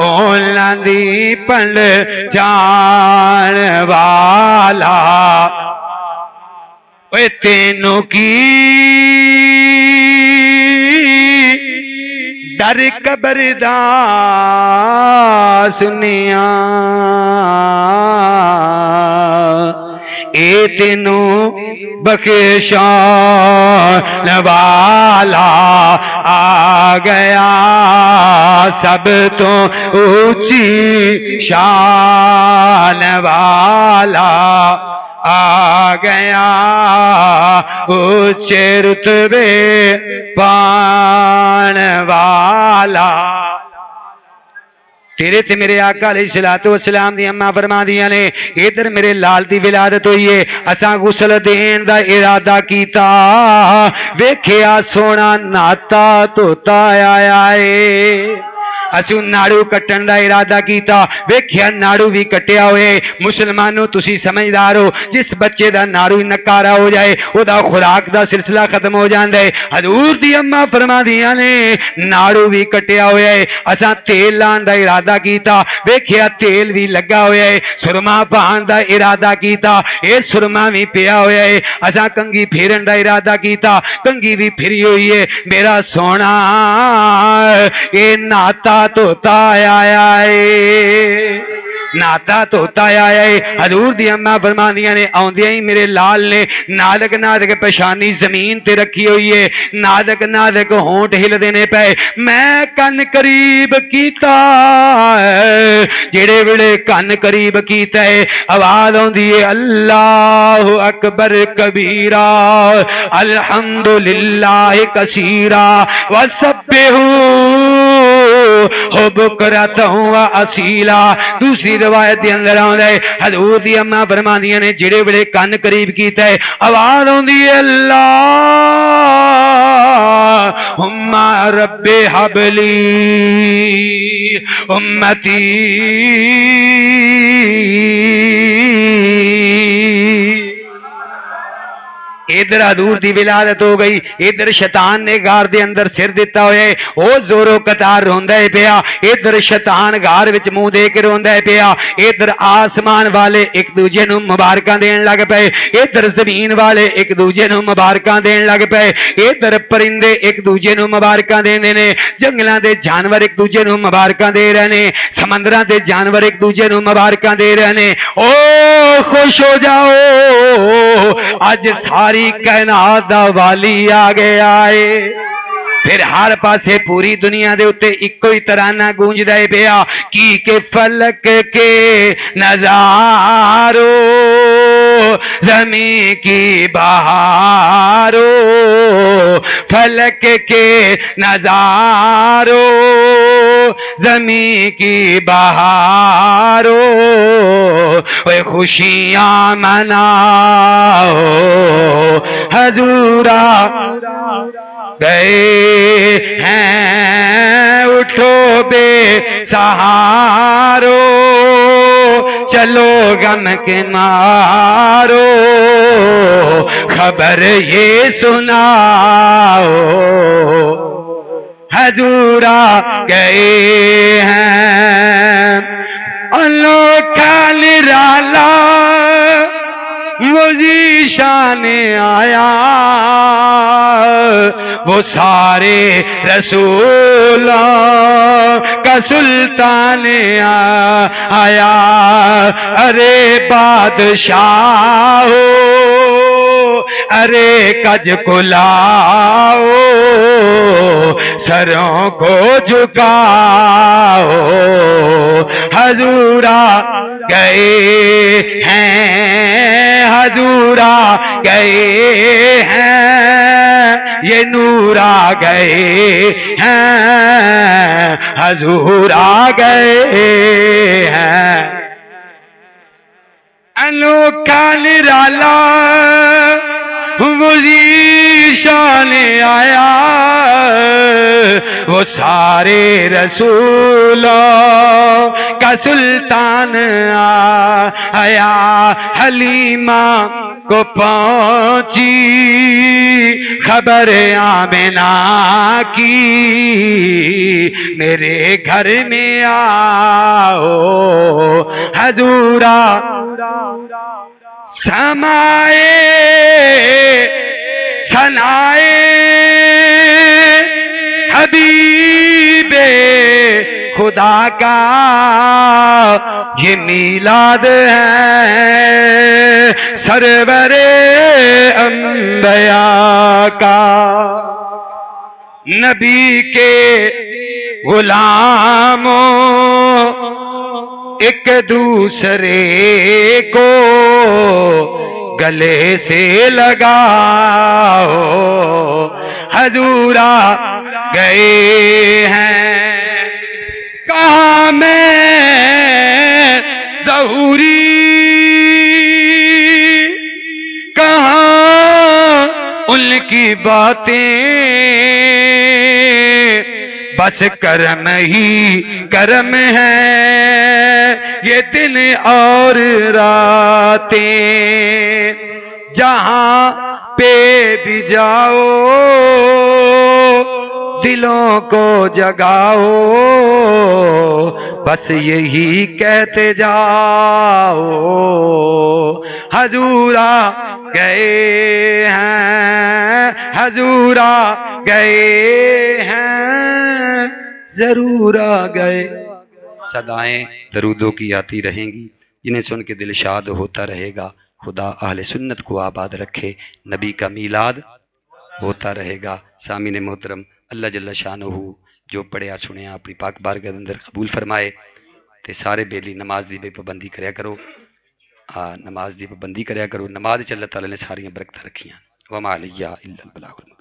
ओला दी पंड जान वाला वे तेनों की डर कबरदा सुनिया ए तेनों बख्शान वाला आ गया सब तो ऊंची शान वाला आ गया ऊंचे रुतबे पान वाला। तेरे ते मेरे आका अलैहिस्सलातु वस्सलाम दी अम्मा फरमादियां ने इधर मेरे लाल दी विलादत हुई है असा गुसल देन दा इरादा कीता वेखिया सोना नाता धोता आया है असू नाड़ू कट्टन का इरादा किया वेख्या नाड़ू भी कट्टिया हुए मुसलमानों तुसी समझदार हो जिस बच्चे का नाड़ू नकारा हो जाए वह खुराक का सिलसिला खत्म हो जाता है। हजूर दी अम्मा फरमादियां ने नाड़ू भी कट्टिया हुआ है असा तेल लाने का इरादा किया वेख्या तेल भी लगा हुआ है सुरमा पान का इरादा किया ये सुरमा भी पिया हुआ है असा कंगी फेरन का इरादा किया कंगी भी फिरी हुई है मेरा सोना ये नाता तोता आया है, नाता तोता आया है। हजूर दी अम्मा फरमांदियां ने आउंदियां ही मेरे लाल ने नादक नादक पेशानी जमीन ते रखी हुई है, नादक नादक होंठ हिलदे ने पे। मैं कन करीब कीता जेड़े वेले कन करीब कीता है आवाज आउंदी है अल्लाह अकबर कबीरा अल्हम्दुलिल्लाह कसीरा वसब्बिहू बुकरतहू व असीला। दूसरी रिवायत के अंदर आउंदा है हजूर दी अम्मा फरमांदियां ने जेड़े वेले कन करीब कीता है आवाज आउंदी है अल्लाहुम्मा रब्बे हबली उम्मती। इधर हजूर दी विलादत हो गई, इधर शैतान ने गार दे अंदर सिर दिता होया है, ओ जोरो कतार रोंदा है पिया। इधर शैतान गार विच मुंह दे के रोंदा है पिया। इधर आसमान वाले एक दूजे नूं मुबारकां देण लग पए, इधर जमीन वाले एक दूजे नूं मुबारकां देण लग पए। इधर परिंदे एक दूजे नूं मुबारकां देंदे ने, जंगलां दे जानवर एक दूजे नूं मुबारकां दे रहे ने, समंदरां दे जानवर एक दूजे नूं मुबारकां दे रहे ने। ओ खुश हो जाओ अज सारी कायनात दा वाली आ गया है। फिर हर पासे पूरी दुनिया दे उत्ते इको ही तराना गूंजदा है पिया की के फलक के नजारो ज़मीं की बहारो, फलक के नजारो ज़मीं की बहारो, वे खुशियां मनाओ हजूरा गए हैं उठो बे सहारो, चलो गम के मारो खबर ये सुनाओ हजूरा गए हैं। अनोखा निराला वजी शान आया, वो सारे रसूलों का सुल्तान आया। अरे बादशाह अरे कज को लाओ सरों को झुकाओ हजूरा गए हैं, हजूरा गए हैं, ये नूरा गए हैं, हजूरा गए हैं। अनोखा निराला वही शान आया, वो सारे रसूलों का सुल्तान आया। हलीमा को पहुंची खबर आमिना की, मेरे घर में आओ हजूरा समाए सनाए हबीबे खुदा का ये मीलाद है सरवरे अंबिया का। नबी के गुलामों एक दूसरे को गले से लगाओ हजूरा गए हैं। कहा मैं ज़हूरी कहाँ उनकी बातें, बस करम ही करम है ये दिन और रातें। जहां पे भी जाओ दिलों को जगाओ, बस यही कहते जाओ हजूरा गए हैं, हजूरा गए हैं, जरूर आ गए। सदाएं दरूदों की आती रहेंगी, जिन्हें सुन के दिल शाद होता रहेगा। खुदा अहले सुन्नत को आबाद रखे, नबी का मीलाद होता रहेगा। सामीन मोहतरम, अल्लाह जल्ला शानहू जो पढ़िया सुनिया अपनी पाक बारगाह के अंदर कबूल फरमाए। ते सारे बेली नमाज की पाबंदी करया करो। हाँ, नमाज की पाबंदी करया करो। नमाज च अल्लाह ताला ने सारियां बरकतां रखियां। वमा अलैया इल्लल बलागुल मुबीन।